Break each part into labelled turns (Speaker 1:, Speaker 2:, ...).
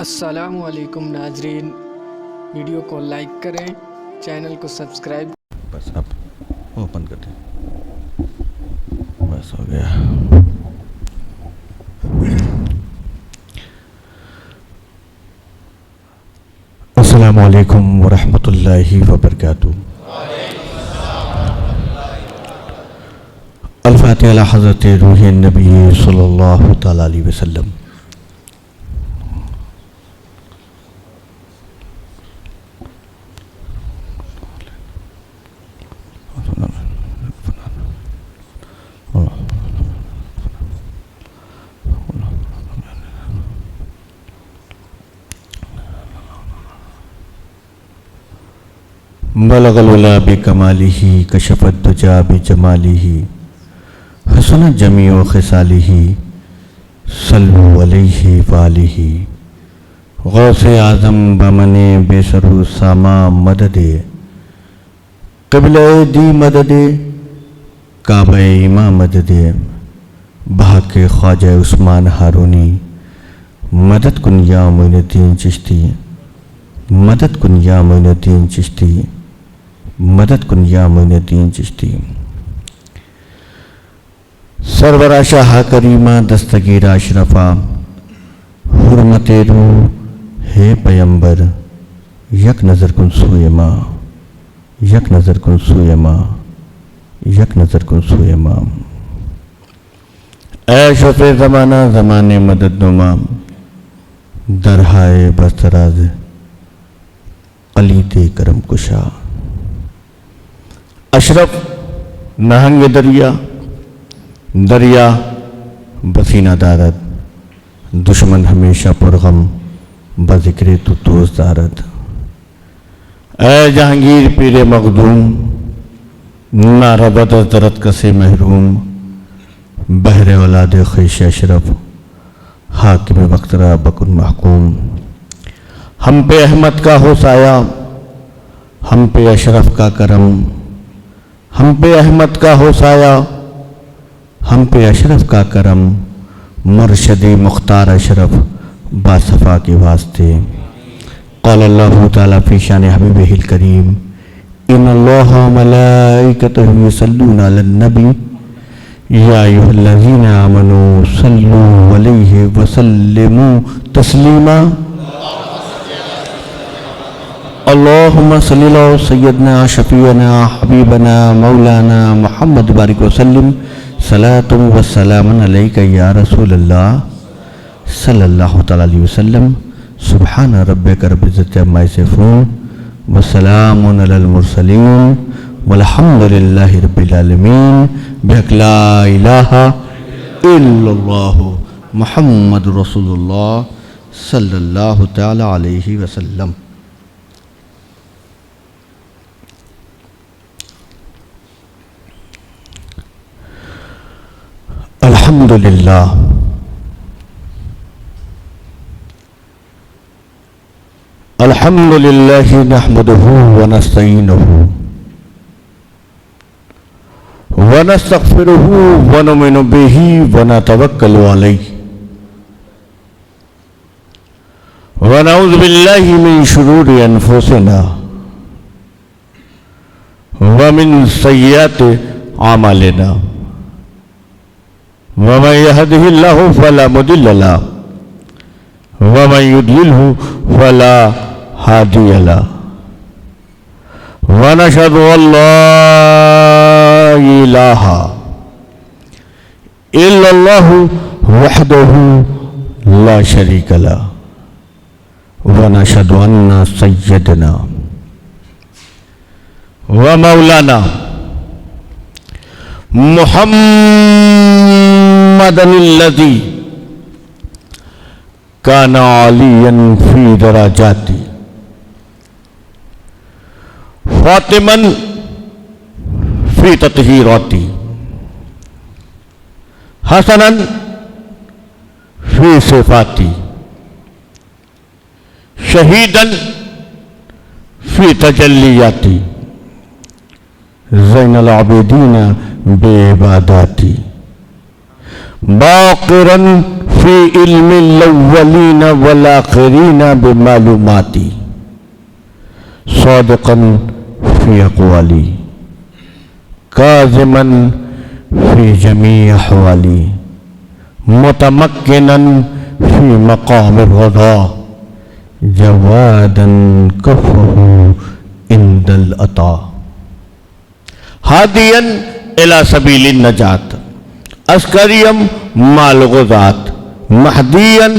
Speaker 1: अस्सलामुअलैकुम नाजरीन, वीडियो को लाइक करें, चैनल को सब्सक्राइब।
Speaker 2: बस अब ओपन कर दें, बस हो गया। अस्सलामुअलैकुम वरहमतुल्लाहि वबरकातुहू। अल-फातिहा अला हज़रत रूह नबी सल्लल्लाहु तआला अलैहि वसल्लम। बलगल उला बिकमालिही कशफत दुजा बिजमालिही हसनत जमीउ खिसालिही सल्लु अलैहि वालिही। गौसे आज़म बमने बेसरू सामा मददे क़िबले दी मददे काबे इमा मददे बहके ख्वाजा उस्मान हारूनी मदद कुन या मोइनुद्दीन चिश्ती मदद कुन या मोइनुद्दीन चिश्ती मदद कुन या मोइनुद्दीन चिश्ती। सरवरा शाह करीमा दस्तगीर अशरफा हुर्मते रू हे पैगंबर यक नज़र कुन सूए माँ यक नज़र कुन सूए माँ यक नज़र कुन सूए माँ। ऐ शफ़े ज़माना ज़माने मदद नुमा दरहाए बस्तराज अलीते करम कुशा। अशरफ नहंग दरिया दरिया बसीना दारद दुश्मन हमेशा पुरगम बज़िक्र तू दोस्त दारद। ऐ जहांगीर पीरे मखदूम ना रबत दरद कसे महरूम बहरे औलाद ख़ैश अशरफ हाकिम वक्तरा बकुन महकूम। हम पे अहमद का हो साया हम पे अशरफ का करम हम पे अहमद का हो साया हम पे अशरफ का करम मुर्शदी मुख्तार अशरफ बासफ़ा के वास्ते। क़ाल अल्लाहु ताला फ़ी शान हबीबिहिल करीम इन्नल्लाहा व मलाइकतहु युसल्लूना अलन नबी या अय्युहल्लज़ीना आमनू सल्लू अलैहि व सल्लिमू तस्लीमा। अल्लाहुम्मा सल्लि अला सय्यदना शफ़ीअना हबीबना मौलाना मुहम्मद बारिक वसल्लम सलातुम व सलामुन अलैका या रसूलल्लाह सल्लल्लाहु तआला अलैहि वसल्लम। सुब्हान रब्बिका रब्बिल इज़्ज़ति अम्मा यसिफून व सलामुन अलल मुरसलीन वल्हम्दुलिल्लाहि रब्बिल आलमीन। बिहक़ ला इलाहा इल्लल्लाहु मुहम्मदुर रसूलुल्लाह सल्लल्लाहु तआला अलैहि वसल्लम। अल्हम्दुलिल्लाह अल्हम्दुलिल्लाहि नहमदुहु व नस्तईनुहु व नस्तग़फिरुहु व नुमिनु बिही व नतवक्कलु अलैहि व नऊज़ु बिल्लाहि मिन शुरूरि अनफुसिना व मिन सय्यिआति अमालिना वमन यहदिहिल्लाहु फला मुदिल्ल लहु वमन युद्लिलहु फला हादिय लहु व नशहदु अल्ला इलाहा इल्लल्लाहु वहदहु ला शरीक लहु व नशहदु अन्ना सय्यदना व मौलाना मुहम्मदनिल्लज़ी काना अलियन फी दराजाती फातिमन फी तत्हीराती हसनन फी सिफाती शहीदन फी तजल्लियाती ज़ैनुल आबिदीन बेइबादाती बाक़िरन फी इल्मिल अव्वलीन वल आखिरीन बिमालूमाती सादिक़न फी अक़वाली काज़िमन फी जमी अहवाली मुतमक्किनन फी मक़ाम रज़ा जवादन कफ़हु इंदल अता हादियन इला सबीलिन नजात अस्करियम माल गुज़ात महदियन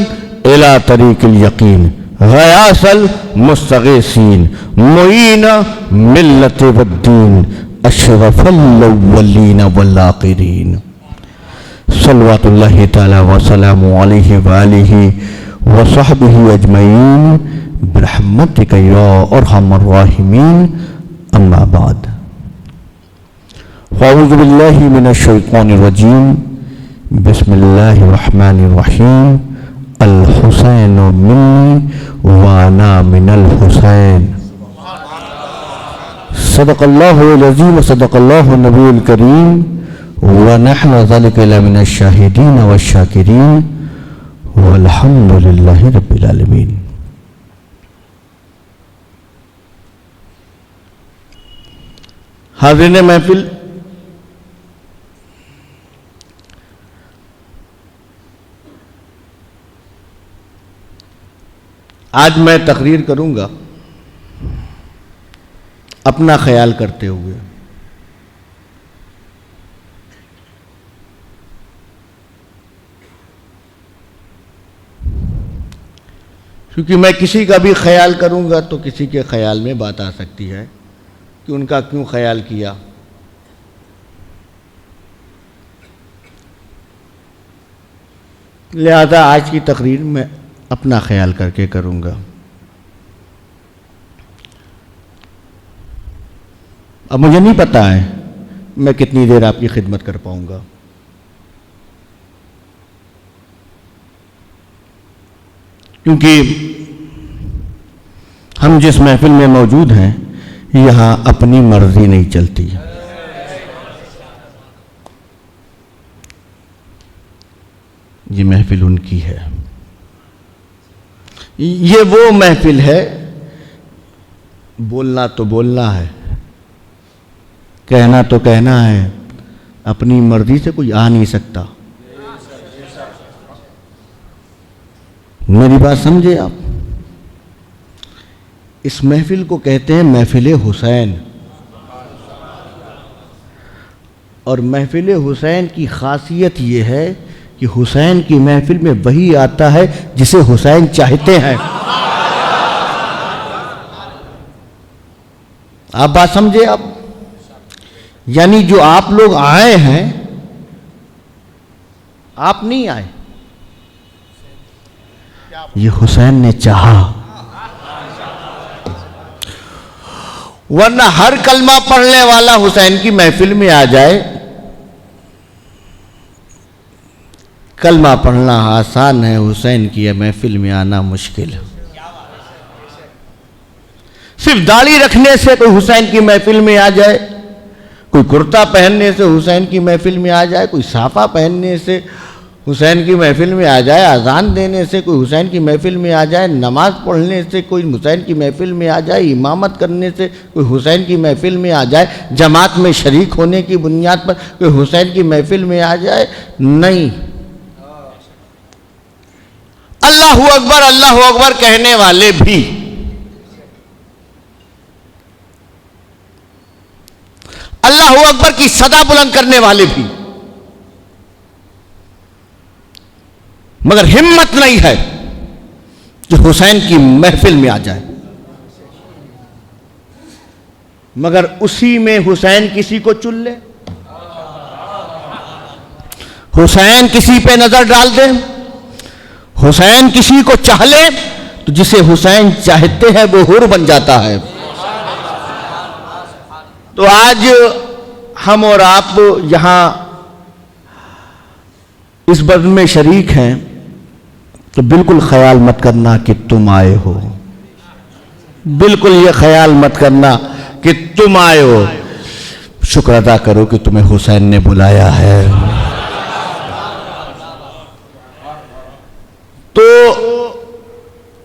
Speaker 2: इला तरीक़िल यकीन गयासल मुस्तगीसीन मुईन मिल्लत वद्दीन अशरफल अव्वलीन वल आखिरीन सल्लल्लाहु तआला व सलामु अलैहि व आलिहि व सहबिहि अजमईन बिरहमतिक या अरहमर राहिमीन अम्मा बाद अऊज़ु बिल्लाहि मिनश शैतानिर रजीम बिस्मिल्लाहिर रहमानिर रहीम अल हुसैन मिन्नी व अना मिनल हुसैन सदक़ल्लाहुल अज़ीम व सदक़ल्लाहु नबियुल करीम व नहनु ज़ालिका लमिनश शाहिदीन व शाकिरीन वल्हम्दुलिल्लाहि रब्बिल आलमीन। हाज़िरीन महफिल, आज मैं तकरीर करूंगा अपना ख्याल करते हुए। क्योंकि मैं किसी का भी ख्याल करूंगा तो किसी के ख्याल में बात आ सकती है कि उनका क्यों ख्याल किया। लिहाजा आज की तकरीर मैं अपना ख्याल करके करूंगा। अब मुझे नहीं पता है मैं कितनी देर आपकी खिदमत कर पाऊंगा, क्योंकि हम जिस महफिल में मौजूद हैं यहाँ अपनी मर्जी नहीं चलती। ये महफिल उनकी है, ये वो महफिल है, बोलना तो बोलना है, कहना तो कहना है, अपनी मर्जी से कोई आ नहीं सकता। मेरी बात समझे आप? इस महफिल को कहते हैं महफिल हुसैन, और महफिल हुसैन की खासियत ये है कि हुसैन की महफिल में वही आता है जिसे हुसैन चाहते हैं। आप बात समझे आप? यानी जो आप लोग आए हैं, आप नहीं आए, ये हुसैन ने चाहा। वरना हर कलमा पढ़ने वाला हुसैन की महफिल में आ जाए, कलमा पढ़ना आसान है, हुसैन की महफिल में आना मुश्किल है। सिर्फ दाढ़ी रखने से कोई हुसैन की महफिल में आ जाए, कोई कुर्ता पहनने से हुसैन की महफिल में आ जाए, कोई साफा पहनने से हुसैन की महफिल में आ जाए, अजान देने से कोई हुसैन की महफिल में आ जाए, नमाज पढ़ने से कोई हुसैन की महफिल में आ जाए, इमामत करने से कोई हुसैन की महफिल में आ जाए, जमात में शरीक होने की बुनियाद पर कोई हुसैन की महफिल में आ जाए, नहीं। अल्लाहू अकबर कहने वाले भी, अल्लाहू अकबर की सदा बुलंद करने वाले भी, मगर हिम्मत नहीं है कि हुसैन की महफिल में आ जाए। मगर उसी में हुसैन किसी को चुन ले, हुसैन किसी पे नजर डाल दे, हुसैन किसी को चाह ले, तो जिसे हुसैन चाहते हैं वो हुर बन जाता है। तो आज हम और आप यहां इस बज़्म में शरीक हैं, तो बिल्कुल ख्याल मत करना कि तुम आए हो, बिल्कुल ये ख्याल मत करना कि तुम आए हो। शुक्र अदा करो कि तुम्हें हुसैन ने बुलाया है।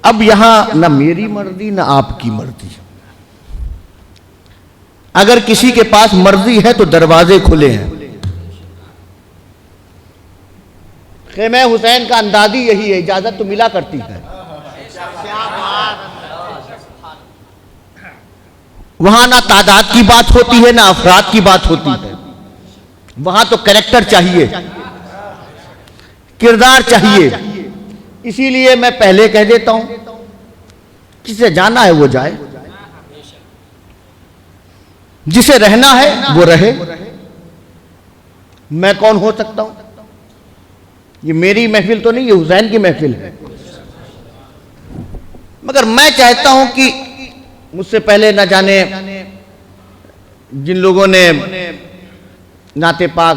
Speaker 2: अब यहां न मेरी मर्जी न आपकी मर्जी। अगर किसी के पास मर्जी है तो दरवाजे खुले हैं। ख़ैमे हुसैन का अंदाज़ ही यही है, इजाजत तो मिला करती है। वहां ना तादाद की बात होती है ना अफराद की बात होती है, वहां तो कैरेक्टर चाहिए, किरदार चाहिए। इसीलिए मैं पहले कह देता हूं, जिसे जाना है वो जाए, जिसे रहना है वो रहे। मैं कौन हो सकता हूं? ये मेरी महफिल तो नहीं, ये हुसैन की महफिल है। मगर मैं चाहता हूं कि मुझसे पहले न जाने जिन लोगों ने नाते पाक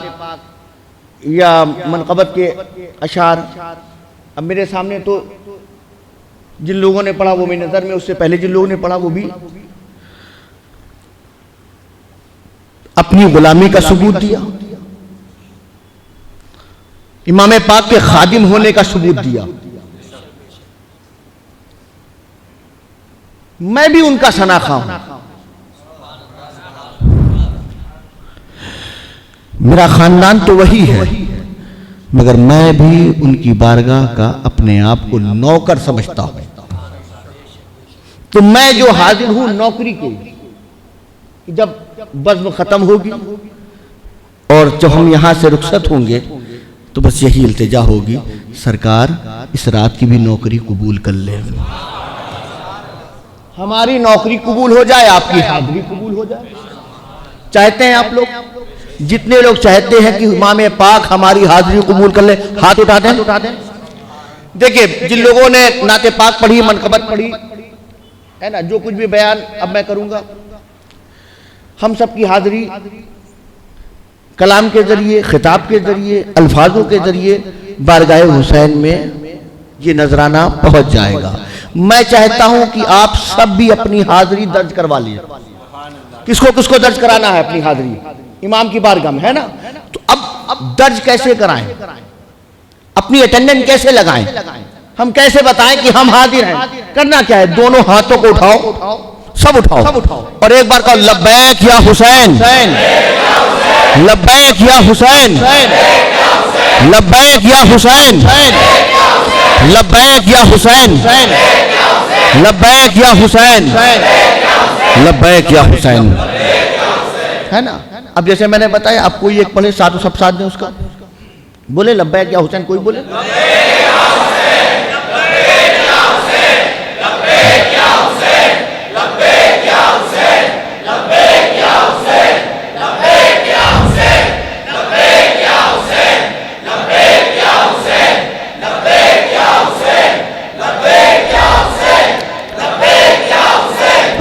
Speaker 2: या मनक़बत के अशार, अब मेरे सामने तो जिन लोगों ने पढ़ा वो मेरी नज़र में, उससे पहले जिन लोगों ने पढ़ा वो भी अपनी गुलामी का सबूत दिया, इमाम पाक के खादिम होने का सबूत दिया। मैं भी उनका शनाखा हूं। मेरा खानदान तो वही है, मगर मैं भी उनकी बारगाह का अपने आप को नौकर समझता हूं। तो मैं जो हाजिर हूं नौकरी के, जब बज़्म खत्म होगी और जब हम यहां से रुखसत होंगे तो बस यही इल्तिजा होगी, सरकार इस रात की भी नौकरी कबूल कर ले। हमारी नौकरी कबूल हो जाए, आपकी हाजिरी कबूल हो जाए। चाहते हैं आप लोग? जितने लोग चाहते हैं कि इमाम पाक हमारी हाजिरी कबूल कर ले, हाथ उठा दें। देखिए, जिन लोगों ने नाते पाक पढ़ी, मनक़बत पढ़ी है ना, जो कुछ भी बयान अब मैं करूंगा, हम सब की हाजिरी कलाम के जरिए, खिताब के जरिए, अल्फाजों के जरिए बारगाह हुसैन में ये नजराना पहुंच जाएगा। मैं चाहता हूं कि आप सब भी अपनी हाजिरी दर्ज करवा लीजिए। किसको किसको दर्ज कराना है अपनी हाजिरी? इमाम की बारगाह में, है ना? तो अब दर्ज कैसे कराएं? अपनी अटेंडेंस कैसे लगाएं? हम कैसे बताएं कि हम हाजिर हैं? करना क्या है? दोनों हाथों को उठाओ, सब उठाओ और एक बार कहो, लब्बैक या हुसैन, लब्बैक या हुसैन, लब्बैक या हुसैन, लब्बैक या हुसैन, लब्बैक या हुसैन, लब्बैक या हुसैन, है ना? अब जैसे मैंने बताया, आप कोई एक पढ़े, साथ सब साथ दें उसका, बोले लब्बैक या हुसैन, कोई बोले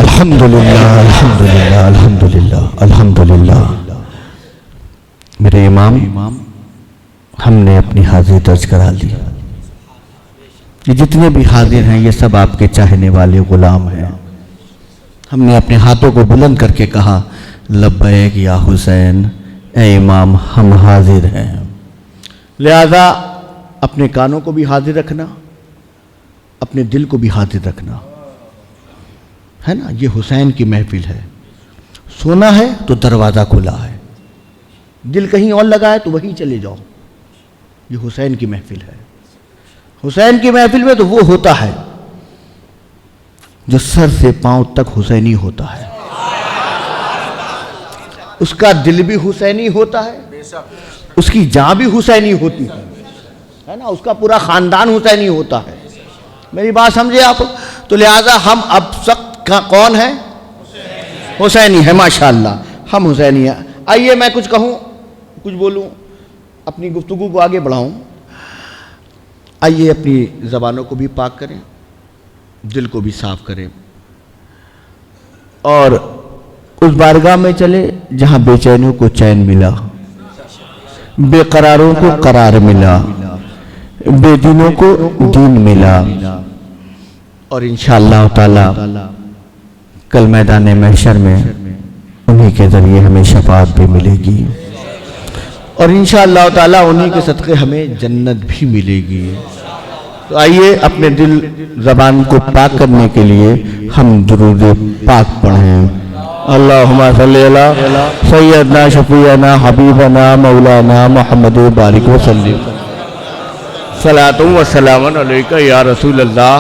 Speaker 2: अल्हम्दुलिल्लाह, अल्हम्दुलिल्लाह, अल्हम्दुलिल्लाह, अल्हम्दुलिल्लाह। मेरे इमाम, हमने अपनी हाजिरी दर्ज करा ली। ये जितने भी हाजिर हैं ये सब आपके चाहने वाले गुलाम हैं। हमने अपने हाथों को बुलंद करके कहा, लब्बैक या हुसैन, ए इमाम हम हाजिर हैं। लिहाजा अपने कानों को भी हाजिर रखना, अपने दिल को भी हाजिर रखना, है ना? ये हुसैन की महफिल है। सोना है तो दरवाज़ा खुला है, दिल कहीं और लगा है तो वहीं चले जाओ। ये हुसैन की महफिल है। हुसैन की महफिल में तो वो होता है जो सर से पांव तक हुसैनी होता है, उसका दिल भी हुसैनी होता है, उसकी जान भी हुसैनी होती है ना? उसका पूरा खानदान हुसैनी होता है। मेरी बात समझे आप? तो लिहाजा हम अब सख्त कौन है? हुसैनी है। माशाअल्लाह, हम हुसैनी हैं। आइए मैं कुछ कहूँ, कुछ बोलूँ, अपनी गुफ्तगू को आगे बढ़ाऊँ। आइए अपनी ज़बानों को भी पाक करें, दिल को भी साफ करें और उस बारगाह में चले जहाँ बेचैनियों को चैन मिला, बेकरारों को करार मिला, बेदीनों को दीन मिला। और इंशाअल्लाह ताला कल मैदान महशर में उन्हीं के ज़रिए हमें शफाअत भी मिलेगी और इंशाअल्लाह ताला उन्हीं के सदक़े हमें जन्नत भी मिलेगी। तो आइए अपने दिल ज़बान को पाक करने के लिए हम दुरूद पाक पढ़ें। अल्लाहुम्मा सल्ली अला सय्यदना शफीअना हबीबना मौलाना मुहम्मद बारिक वसल्लम सलातुम व सलामुन अलैका या रसूल अल्लाह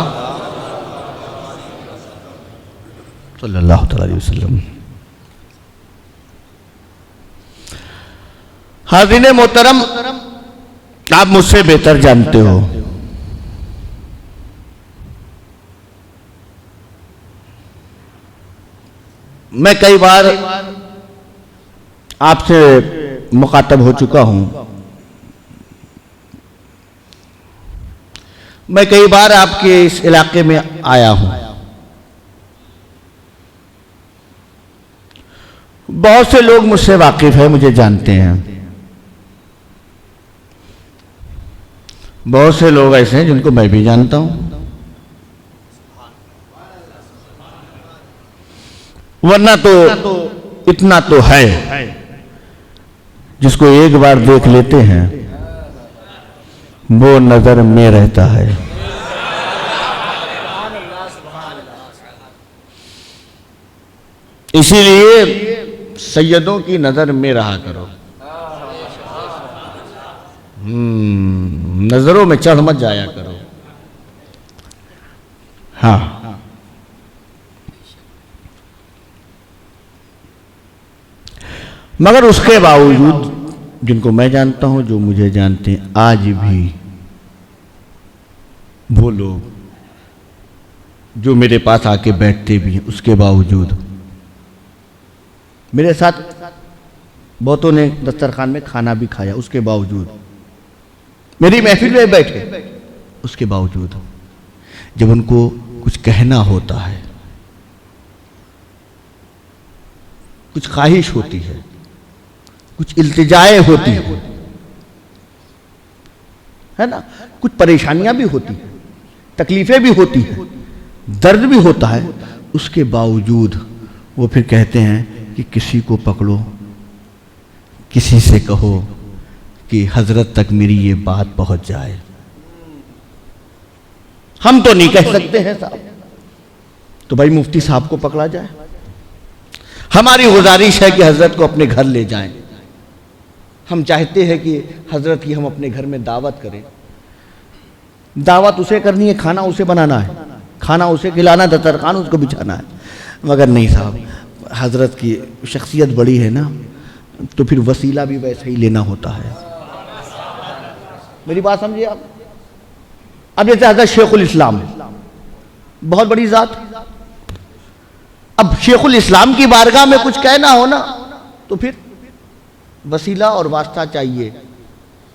Speaker 2: सल्लल्लाहु अलैहि वसल्लम। हाज़िने मोहतरम, आप मुझसे बेहतर जानते हो मैं कई बार आपसे मुखातब हो चुका हूं, मैं कई बार आपके इस इलाके में आया हूं। बहुत से लोग मुझसे वाकिफ हैं, मुझे जानते हैं। बहुत से लोग ऐसे हैं जिनको मैं भी जानता हूं, वरना तो इतना तो है जिसको एक बार देख लेते हैं वो नजर में रहता है। इसीलिए सैयदों की नजर में रहा करो, नजरों में चढ़ मत जाया करो। हाँ, मगर उसके बावजूद जिनको मैं जानता हूं, जो मुझे जानते हैं, आज भी वो लोग जो मेरे पास आके बैठते भी हैं, उसके बावजूद मेरे साथ बहुतों ने दस्तरखान में खाना भी खाया, उसके बावजूद मेरी महफिल में बैठे, उसके बावजूद जब उनको कुछ कहना होता है, कुछ ख्वाहिश होती है, कुछ इल्तिजाएं होती है ना, कुछ परेशानियां भी होती हैं, तकलीफें भी होती हैं, दर्द भी होता है, उसके बावजूद वो फिर कहते हैं कि किसी को पकड़ो, किसी से कहो कि हजरत तक मेरी ये बात पहुंच जाए। हम तो नहीं कह सकते हैं साहब, तो भाई मुफ्ती साहब को पकड़ा जाए। हमारी गुजारिश है कि हजरत को अपने घर ले जाएं। हम चाहते हैं कि हजरत की हम अपने घर में दावत करें। दावत उसे करनी है, खाना उसे बनाना है, खाना उसे खिलाना, दस्तरखान उसको बिछाना है। मगर नहीं साहब, हजरत की शख्सियत बड़ी है ना, तो फिर वसीला भी वैसे ही लेना होता है। मेरी बात समझिए आप। अब जैसे हजरत शेखुल इस्लाम, बहुत बड़ी जात, अब शेखुल इस्लाम की बारगाह में कुछ कहना हो ना, तो फिर वसीला और वास्ता चाहिए।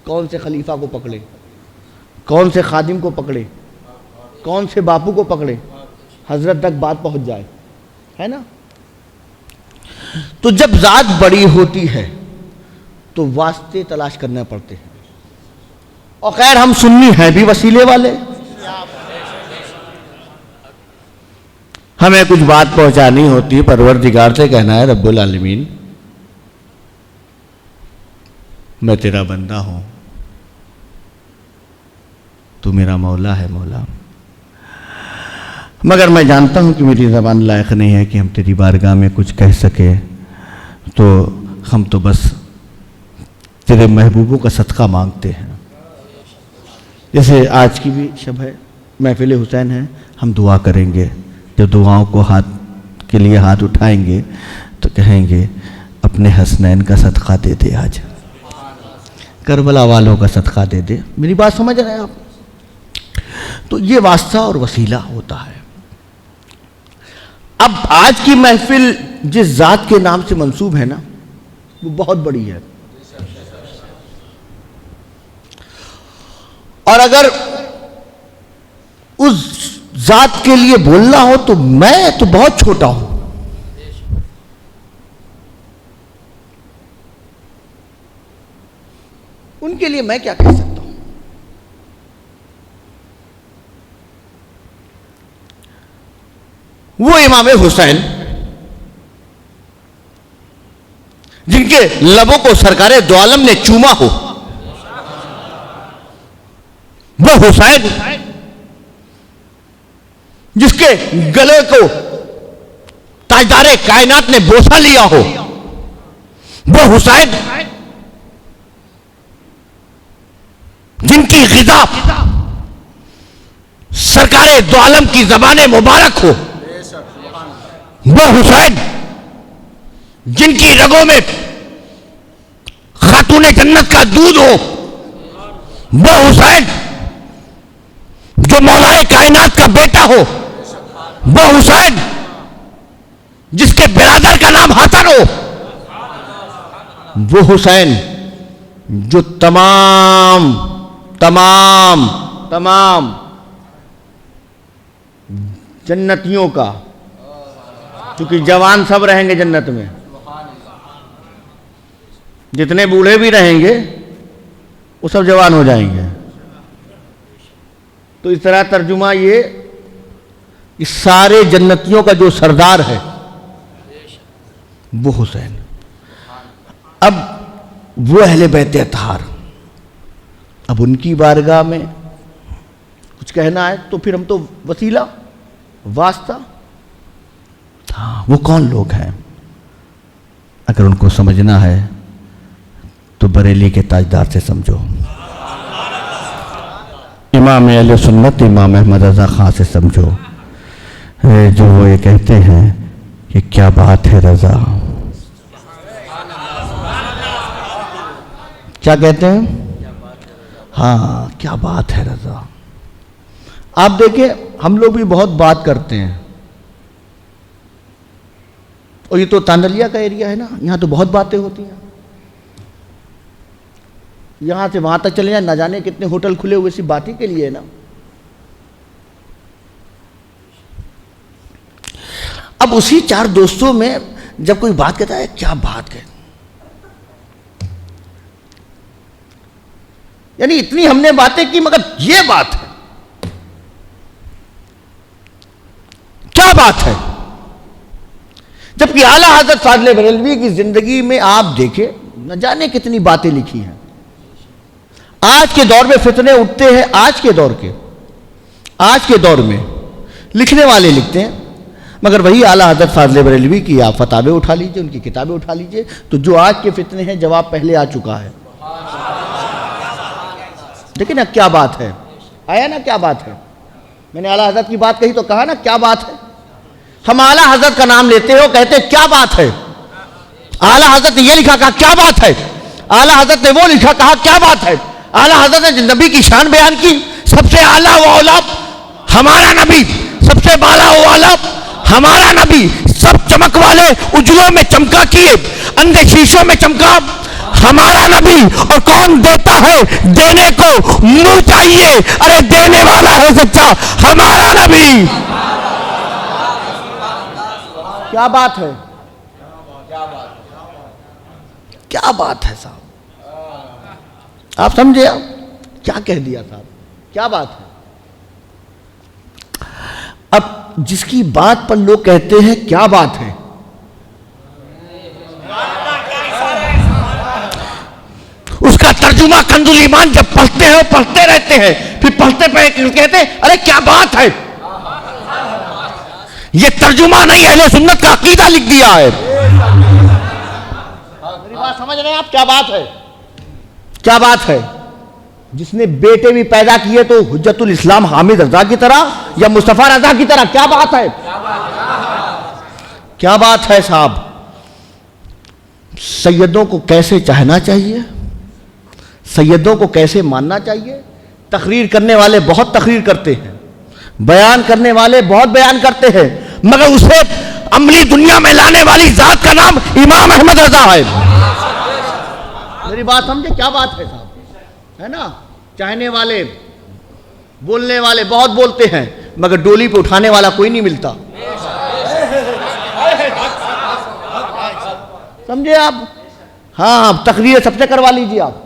Speaker 2: कौन से खलीफा को पकड़े, कौन से खादिम को पकड़े, कौन से बापू को पकड़े, हजरत तक बात पहुंच जाए, है ना। तो जब जात बड़ी होती है तो वास्ते तलाश करने पड़ते हैं। और खैर हम सुन्नी हैं भी वसीले वाले, हमें कुछ बात पहुंचानी होती है, परवरदिगार से कहना है, रब्बुल आलमीन मैं तेरा बंदा हूं, तू मेरा मौला है मौला। मगर मैं जानता हूं कि मेरी ज़बान लायक नहीं है कि हम तेरी बारगाह में कुछ कह सके, तो हम तो बस तेरे महबूबों का सदका मांगते हैं। जैसे आज की भी शब है, महफिल हुसैन है, हम दुआ करेंगे। जब दुआओं को हाथ के लिए हाथ उठाएंगे तो कहेंगे अपने हसनैन का सदका दे दे, आज करबला वालों का सदका दे दे। मेरी बात समझ रहे हैं आप। तो ये वास्ता और वसीला होता है। अब आज की महफिल जिस जात के नाम से मंसूब है ना, वो बहुत बड़ी है। और अगर उस जात के लिए बोलना हो तो मैं तो बहुत छोटा हूं। उनके लिए मैं क्या कह सकता हूं। वो इमाम हुसैन जिनके लबों को सरकारे दो आलम ने चूमा हो, वो हुसैन जिसके गले को ताजदारे कायनात ने बोसा लिया हो, वो हुसैन जिनकी ग़िज़ा सरकारे दो आलम की ज़बाने मुबारक हो, वो हुसैन जिनकी रगों में खातूने जन्नत का दूध हो, वो हुसैन जो मौलाए कायनात का बेटा हो, वो हुसैन जिसके बिरादर का नाम हसन हो, वो हुसैन जो तमाम तमाम तमाम जन्नतियों का, क्योंकि जवान सब रहेंगे जन्नत में, जितने बूढ़े भी रहेंगे वो सब जवान हो जाएंगे। तो इस तरह तर्जुमा ये इस सारे जन्नतियों का जो सरदार है वो हुसैन। अब वो अहले बैत अतहार, अब उनकी बारगाह में कुछ कहना है तो फिर हम तो वसीला वास्ता, हाँ वो कौन लोग हैं, अगर उनको समझना है तो बरेली के ताजदार से समझो, इमाम अहले सुन्नत इमाम अहमद रज़ा खां से समझो, जो वो ये कहते हैं कि क्या बात है रज़ा, क्या कहते हैं, हाँ क्या बात है रज़ा। आप देखें हम लोग भी बहुत बात करते हैं, और ये तो तांदलिया का एरिया है ना, यहाँ तो बहुत बातें होती हैं, यहाँ से वहाँ तक चले जाए, ना जाने कितने होटल खुले हुए इसी बात ही के लिए है ना। अब उसी चार दोस्तों में जब कोई बात कहता है क्या बात है, यानी इतनी हमने बातें की मगर ये बात है, क्या बात है। जबकि आला हज़रत फाज़िल बरेलवी की जिंदगी में आप देखें न जाने कितनी बातें लिखी हैं। आज के दौर में फितने उठते हैं, आज के दौर में लिखने वाले लिखते हैं, मगर वही आला हज़रत फाज़िल बरेलवी की आप फतावे उठा लीजिए, उनकी किताबें उठा लीजिए, तो जो आज के फितने हैं जवाब पहले आ चुका है। देखिए ना क्या बात है, आया ना क्या बात है। मैंने आला हज़रत की बात कही तो कहा ना क्या बात है। हम आला हज़रत का नाम लेते हो, कहते क्या बात है। आला हज़रत ने ये लिखा, कहा क्या बात है। आला हज़रत ने वो लिखा, कहा क्या बात है। आला हज़रत ने नबी की शान बयान की, सबसे आला व औला हमारा नबी, सबसे बाला व आला हमारा नबी, सब चमक वाले उजलों में चमका किए, अंधे शीशों में चमका हमारा नबी। और कौन देता है, देने को मुंह चाहिए, अरे देने वाला है सच्चा हमारा नबी। क्या बात है, क्या बात है साहब, आप समझे, आप क्या कह दिया साहब, क्या बात है। अब जिसकी बात पर लोग कहते हैं क्या बात है, उसका तर्जुमा कंजुल ईमान जब पढ़ते हैं, पढ़ते रहते हैं, फिर पढ़ते पे कहते हैं अरे क्या बात है। ये तर्जुमा नहीं, अहले सुन्नत का अकीदा लिख दिया है। मेरी बात समझ रहे हैं आप, क्या बात है, क्या बात है। जिसने बेटे भी पैदा किए तो हुज्जतुल इस्लाम हामिद रजा की तरह या मुस्तफा रजा की तरह, क्या बात है, क्या बात है साहब। सैयदों को कैसे चाहना चाहिए, सैयदों को कैसे मानना चाहिए। तकरीर करने वाले बहुत तकरीर करते हैं, बयान करने वाले बहुत बयान करते हैं, मगर उसे अमली दुनिया में लाने वाली जात का नाम इमाम अहमद रजा है। मेरी बात समझे, क्या बात है साहब, है ना। चाहने वाले बोलने वाले बहुत बोलते हैं, मगर डोली पे उठाने वाला कोई नहीं मिलता, समझे आप। हाँ तकरीर सबसे करवा लीजिए आप,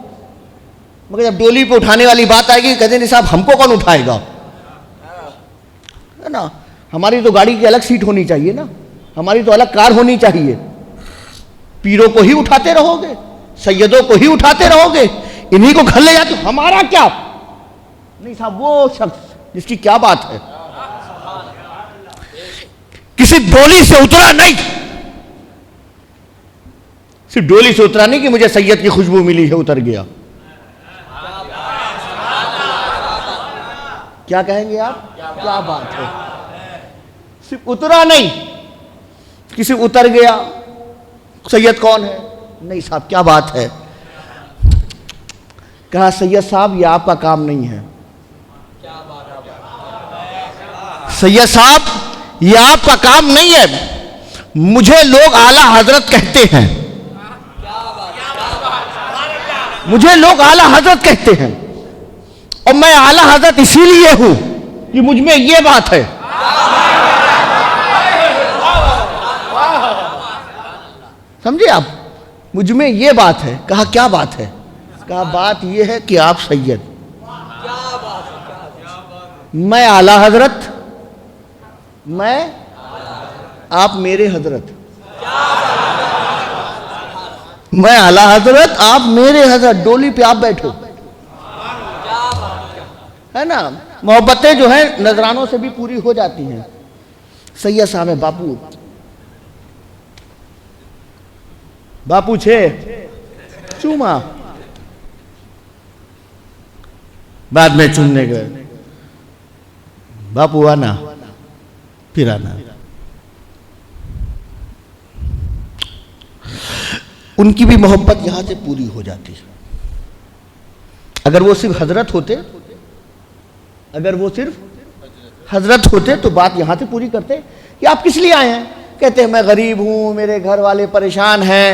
Speaker 2: मगर जब डोली पे उठाने वाली बात आएगी कहते नहीं साहब हमको कौन उठाएगा, है ना। हमारी तो गाड़ी की अलग सीट होनी चाहिए ना, हमारी तो अलग कार होनी चाहिए। पीरों को ही उठाते रहोगे, सैयदों को ही उठाते रहोगे, इन्हीं को घर ले जाते, हमारा क्या नहीं साहब। वो शख्स जिसकी क्या बात है, किसी डोली से उतरा नहीं, सिर्फ डोली से उतरा नहीं कि मुझे सैयद की खुशबू मिली है उतर गया। क्या कहेंगे आप? क्या बात है, सिर्फ उतरा नहीं, किसी उतर गया, सैयद कौन है? नहीं साहब, क्या बात है। कहा सैयद साहब ये आपका काम नहीं है। सैयद साहब ये आपका काम नहीं है, मुझे लोग आला हजरत कहते हैं, मुझे लोग आला हजरत कहते हैं, और मैं आला हजरत इसीलिए हूं कि मुझ में ये बात है। समझे आप? मुझ में ये बात है। कहा क्या बात है? कहा बात ये है कि आप सैयद, मैं आला हजरत, मैं आप मेरे हजरत, मैं आला हजरत आप मेरे हजरत, डोली पे आप बैठो, है ना। मोहब्बतें जो है नजरानों से भी पूरी हो जाती हैं। सैयद साहब है बापू, बापू छे चूमा, बाद में चूमने गए, बापू आना फिर आना। उनकी भी मोहब्बत यहां से पूरी हो जाती है। अगर वो सिर्फ हजरत होते, अगर वो सिर्फ हजरत होते तो बात यहां से पूरी करते कि आप किस लिए आए हैं। कहते हैं मैं गरीब हूं, मेरे घर वाले परेशान हैं,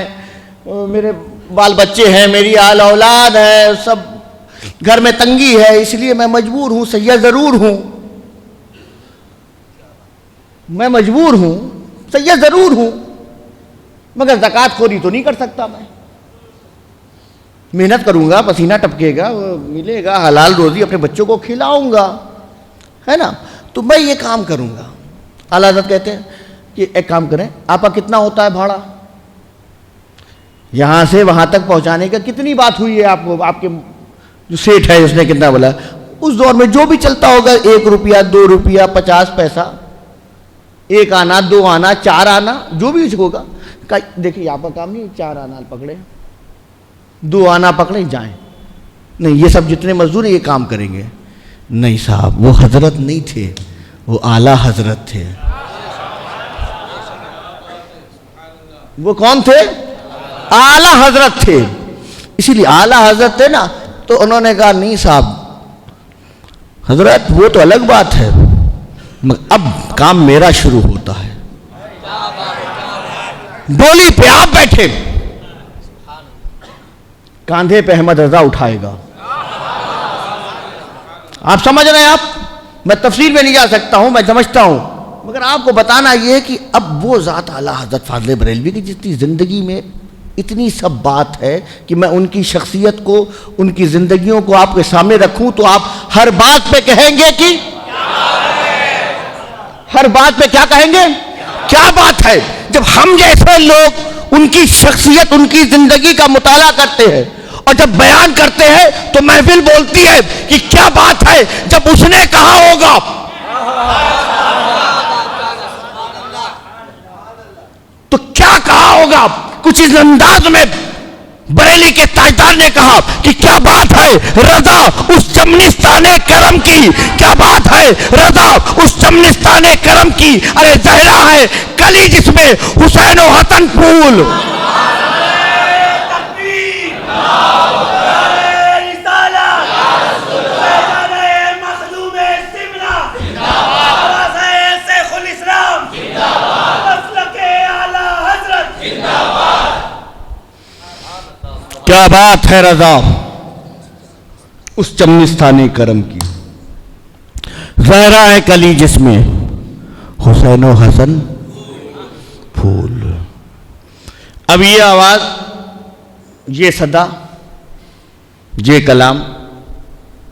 Speaker 2: मेरे बाल बच्चे हैं, मेरी आल औलाद है, सब घर में तंगी है, इसलिए मैं मजबूर हूं, सैयद जरूर हूं, मैं मजबूर हूं, सैयद जरूर हूं, मगर ज़कात खोरी तो नहीं कर सकता। मैं मेहनत करूंगा, पसीना टपकेगा, मिलेगा, हलाल रोजी अपने बच्चों को खिलाऊंगा, है ना, तो मैं ये काम करूंगा। आला हज़रत कहते हैं कि एक काम करें, आपका कितना होता है भाड़ा, यहां से वहां तक पहुंचाने का कितनी बात हुई है आपको, आपके जो सेठ है उसने कितना बोला, उस दौर में जो भी चलता होगा, 1 रुपया 2 रुपया 50 पैसा, 1 आना 2 आना 4 आना, जो भी होगा। देखिए आपका काम नहीं, 4 आना पकड़े, 2 आना पकड़े, जाएं, नहीं ये सब जितने मजदूर हैं ये काम करेंगे। नहीं साहब, वो हजरत नहीं थे, वो आला हजरत थे। वो कौन थे? आला हजरत थे। इसीलिए आला हजरत थे ना, तो उन्होंने कहा नहीं साहब हजरत वो तो अलग बात है, अब काम मेरा शुरू होता है। डोली पे आप बैठे, कांधे पे अहमद रजा उठाएगा। आप समझ रहे हैं? आप, मैं तफसील में नहीं जा सकता हूं, मैं समझता हूं, मगर आपको बताना यह है कि अब वो ज़ात आला हज़रत फ़ाज़िल बरेलवी की जितनी ज़िंदगी में इतनी सब बात है कि मैं उनकी शख्सियत को, उनकी ज़िंदगियों को आपके सामने रखूं तो आप हर बात पे कहेंगे कि हर बात पे क्या कहेंगे? क्या बात है। जब हम जैसे लोग उनकी शख्सियत, उनकी ज़िंदगी का मुताला करते हैं और जब बयान करते हैं तो महफिल बोलती है कि क्या बात है। जब उसने कहा होगा तो क्या कहा होगा? कुछ इस अंदाज में बरेली के ताजदार ने कहा कि क्या बात है रजा उस चमनिस्ताने करम की, क्या बात है रजा उस चमनिस्ताने करम की। अरे जहरा है कली जिसमें हुसैन और हसन फूल। क्या बात है रजा उस चमनिस्ताने करम की, ज़हरा है कली जिसमें हुसैन और हसन फूल। अब ये आवाज, ये सदा, ये कलाम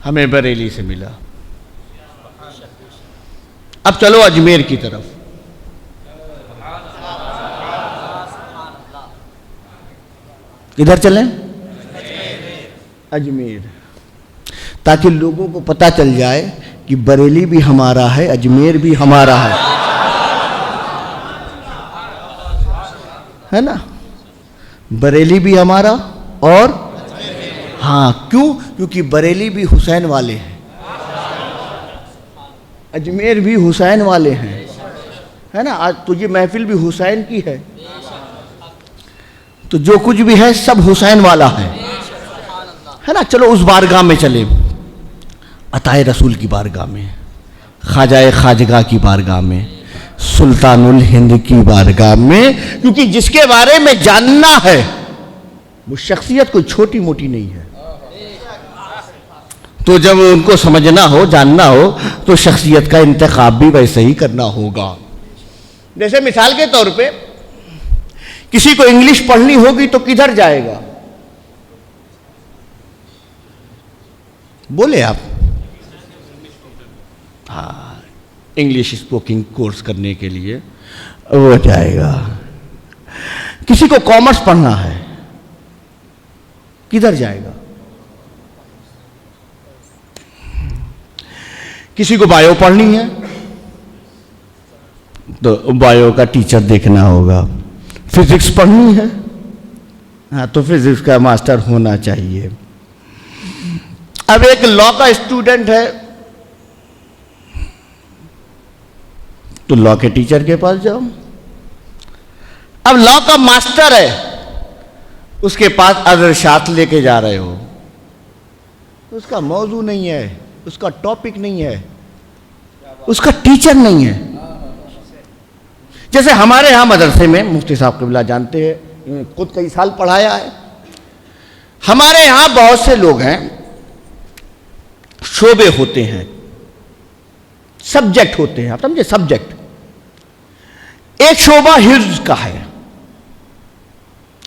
Speaker 2: हमें बरेली से मिला। अब चलो अजमेर की तरफ। किधर चलें? अजमेर, ताकि लोगों को पता चल जाए कि बरेली भी हमारा है, अजमेर भी हमारा है। है ना, बरेली भी हमारा और हाँ, क्यों? क्योंकि बरेली भी हुसैन वाले हैं, अजमेर भी हुसैन वाले हैं, है ना। आज तो ये महफिल भी हुसैन की है, तो जो कुछ भी है सब हुसैन वाला है ना। चलो उस बारगाह में चले, अताए रसूल की बारगाह में, ख्वाजाए खाजगा की बारगाह में, सुल्तानुल हिंद की बारगाह में, क्योंकि जिसके बारे में जानना है वो शख्सियत कोई छोटी मोटी नहीं है। तो जब उनको समझना हो, जानना हो, तो शख्सियत का इंतखाब भी वैसे ही करना होगा। जैसे मिसाल के तौर पे किसी को इंग्लिश पढ़नी होगी तो किधर जाएगा? बोले आप? हाँ, इंग्लिश स्पोकिंग कोर्स करने के लिए वो जाएगा। किसी को कॉमर्स पढ़ना है, किधर जाएगा? किसी को बायो पढ़नी है तो बायो का टीचर देखना होगा। फिजिक्स पढ़नी है, हाँ, तो फिजिक्स का मास्टर होना चाहिए। अब एक लॉ का स्टूडेंट है तो लॉ के टीचर के पास जाओ। अब लॉ का मास्टर है, उसके पास अरशात लेके जा रहे हो, उसका मौजू नहीं है, उसका टॉपिक नहीं है, उसका टीचर नहीं है। जैसे हमारे यहाँ मदरसे में मुफ्ती साहब क़िबला जानते हैं, खुद कई साल पढ़ाया है। हमारे यहाँ बहुत से लोग हैं, शोबे होते हैं, सब्जेक्ट होते हैं, आप समझे, सब्जेक्ट। एक शोबा हिफ्ज का है,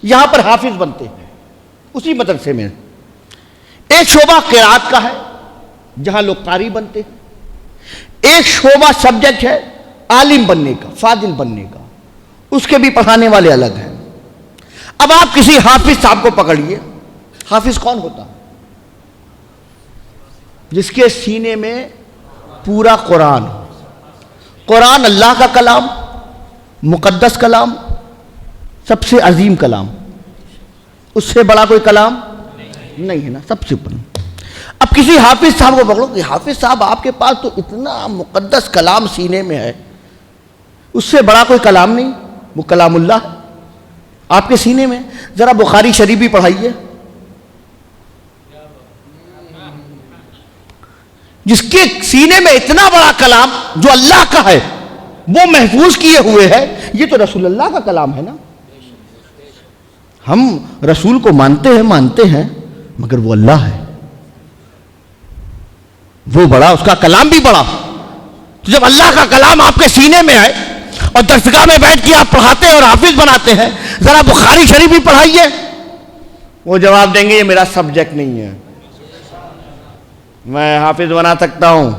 Speaker 2: यहां पर हाफिज बनते हैं उसी मदरसे में। एक शोबा क़िराअत का है, जहां लोग कारी बनते हैं। एक शोबा सब्जेक्ट है आलिम बनने का, फाजिल बनने का, उसके भी पढ़ाने वाले अलग हैं। अब आप किसी हाफिज साहब को पकड़िए। हाफिज कौन होता? जिसके सीने में पूरा कुरान, कुरान अल्लाह का कलाम, मुकद्दस कलाम, सबसे अजीम कलाम, उससे बड़ा कोई कलाम नहीं है ना, सबसे ऊपर। अब किसी हाफिज साहब को पकड़ो कि हाफिज साहब आपके पास तो इतना मुकद्दस कलाम सीने में है, उससे बड़ा कोई कलाम नहीं, वो कलामुल्लाह आपके सीने में। जरा बुखारी शरीफ भी पढ़ाइए। जिसके सीने में इतना बड़ा कलाम जो अल्लाह का है वो महफूज किए हुए है, ये तो रसूलुल्लाह का कलाम है ना। हम रसूल को मानते हैं मगर वो अल्लाह है, वो बड़ा, उसका कलाम भी बड़ा। तो जब अल्लाह का कलाम आपके सीने में है और दरसगाह में बैठ के आप पढ़ाते हैं और हाफिज बनाते हैं, जरा बुखारी शरीफ भी पढ़ाइए। वो जवाब देंगे ये मेरा सब्जेक्ट नहीं है, मैं हाफिज बना सकता हूं,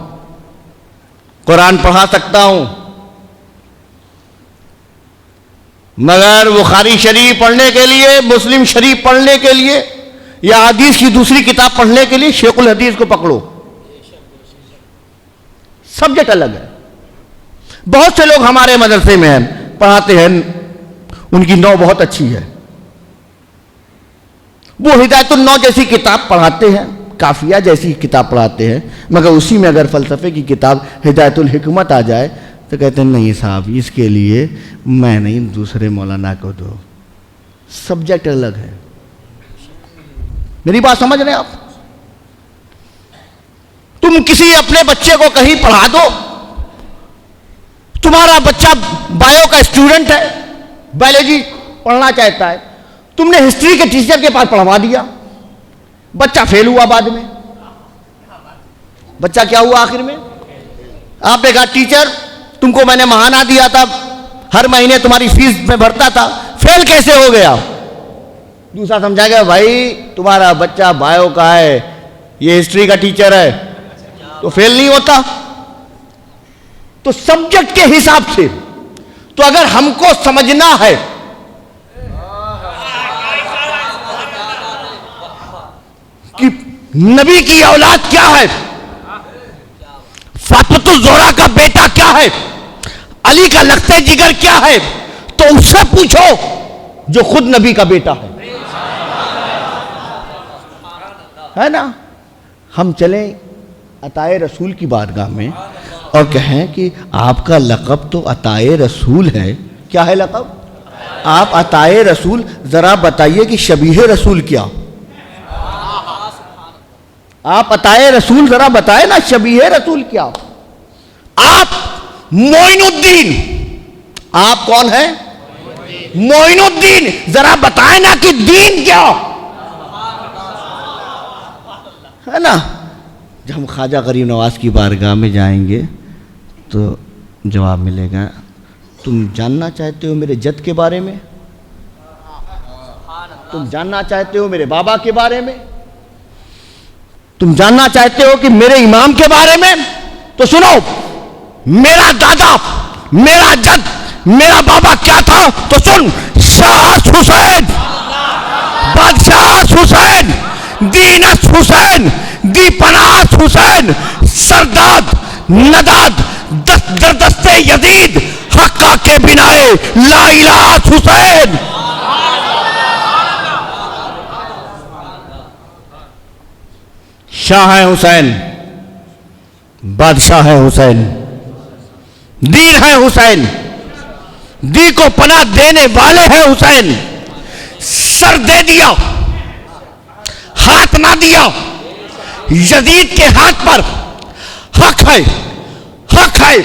Speaker 2: कुरान पढ़ा सकता हूं, मगर बुखारी शरीफ पढ़ने के लिए, मुस्लिम शरीफ पढ़ने के लिए या हदीस की दूसरी किताब पढ़ने के लिए शेखुल हदीस को पकड़ो, सब्जेक्ट अलग है। बहुत से लोग हमारे मदरसे में हैं, पढ़ाते हैं, उनकी नौ बहुत अच्छी है, वो हिदायतुन नौ जैसी किताब पढ़ाते हैं, काफिया जैसी किताब पढ़ाते हैं, मगर उसी में अगर फलसफे की किताब हिदायतुल हिकमत आ जाए तो कहते हैं नहीं साहब, इसके लिए मैं नहीं, दूसरे मौलाना को दो, सब्जेक्ट अलग है। मेरी बात समझ रहे हैं आप? तुम किसी अपने बच्चे को कहीं पढ़ा दो, तुम्हारा बच्चा बायो का स्टूडेंट है, बायोलॉजी पढ़ना चाहता है, तुमने हिस्ट्री के टीचर के पास पढ़वा दिया, बच्चा फेल हुआ, बाद में बच्चा क्या हुआ आखिर में? आपने कहा टीचर तुमको मैंने महाना दिया था, हर महीने तुम्हारी फीस में भरता था, फेल कैसे हो गया? दूसरा समझाएगा भाई तुम्हारा बच्चा बायो का है, ये हिस्ट्री का टीचर है, तो फेल नहीं होता। तो सब्जेक्ट के हिसाब से, तो अगर हमको समझना है कि नबी की औलाद क्या है, फातिमा ज़ोहरा का बेटा क्या है, अली का लख्ते जिगर क्या है, तो उससे पूछो जो खुद नबी का बेटा है ना। हम चलें अताए रसूल की बारगाह में और कहें कि आपका लक़ब तो अताए रसूल है। क्या है लक़ब? आप अताए रसूल। जरा बताइए कि शबीह रसूल क्या? आप अताए रसूल जरा बताए ना, शबीह रसूल क्या? आप मोइनुद्दीन। आप कौन है? मोइनुद्दीन। जरा बताए ना कि दीन क्या है ना। जब हम ख्वाजा गरीब नवाज की बारगाह में जाएंगे तो जवाब मिलेगा, तुम जानना चाहते हो मेरे जद के बारे में? तुम जानना चाहते हो मेरे बाबा के बारे में? तुम जानना चाहते हो कि मेरे इमाम के बारे में? तो सुनो, मेरा दादा, मेरा जद, मेरा बाबा क्या था तो सुन। शाह हुसैन, बादशाह हुसैन, दीनस हुसैन, दीपनास हुसैन, सरदाद नदाद, दस्ते यजीद, हक्का के बिनाए ला इलाहा हुसैन। शाह है हुसैन, बादशाह है हुसैन, दीन है हुसैन, दी को पनाह देने वाले हैं हुसैन। सर दे दिया, हाथ ना दिया। यजीद के हाथ पर हक है, हक है,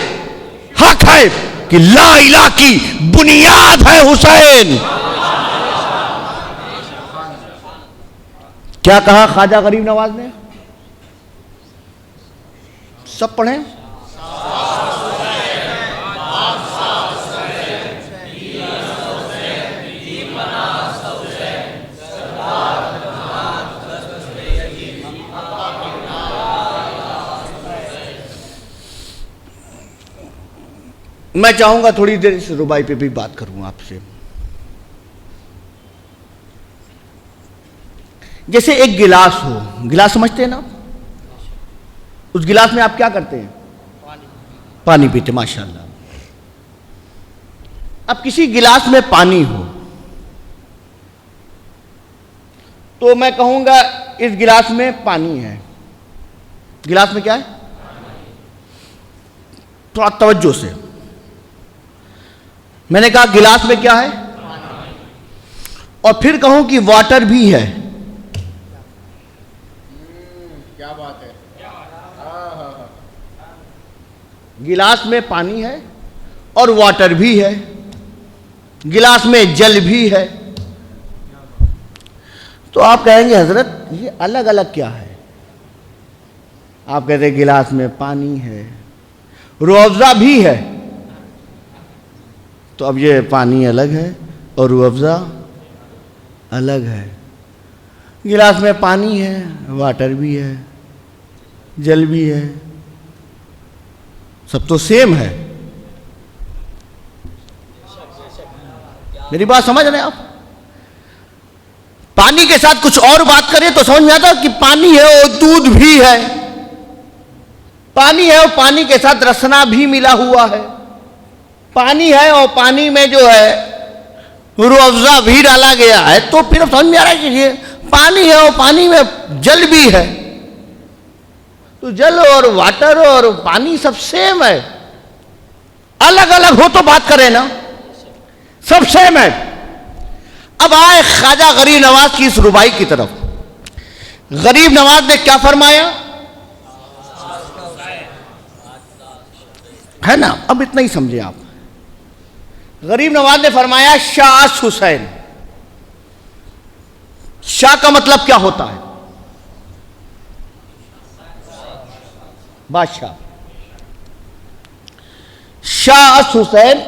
Speaker 2: हक है कि ला इलाहा की बुनियाद है हुसैन। क्या कहा ख्वाजा गरीब नवाज ने? सब पढ़ें। मैं चाहूंगा थोड़ी देर इस रुबाई पे भी बात करूं आपसे। जैसे एक गिलास हो, गिलास समझते हैं ना? उस गिलास में आप क्या करते हैं? पानी पीते। माशाल्लाह। अब किसी गिलास में पानी हो तो मैं कहूंगा इस गिलास में पानी है। गिलास में क्या है? थोड़ा तवज्जो से। मैंने कहा गिलास में क्या है? और फिर कहूं कि वाटर भी है। क्या बात है। गिलास में पानी है और वाटर भी है, गिलास में जल भी है। तो आप कहेंगे हजरत ये अलग अलग क्या है? आप कहते हैं गिलास में पानी है, रूह-अफ़ज़ा भी है। तो अब ये पानी अलग है और रूह-अफ़ज़ा अलग है। गिलास में पानी है, वाटर भी है, जल भी है, सब तो सेम है। मेरी बात समझ रहे हैं आप? पानी के साथ कुछ और बात करें तो समझ में आता कि पानी है और दूध भी है, पानी है और पानी के साथ रसना भी मिला हुआ है, पानी है और पानी में जो है रूह-अफ़ज़ा भी डाला गया है। तो फिर समझ में आ रहा है कि ये पानी है और पानी में जल भी है। तो जल और वाटर और पानी सब सेम है। अलग अलग हो तो बात करें ना, सब सेम है। अब आए ख्वाजा गरीब नवाज की इस रुबाई की तरफ। गरीब नवाज ने क्या फरमाया है ना? अब इतना ही समझे आप। गरीब नवाज ने फरमाया शाह हुसैन। शाह का मतलब क्या होता है? बादशाह। शाह हुसैन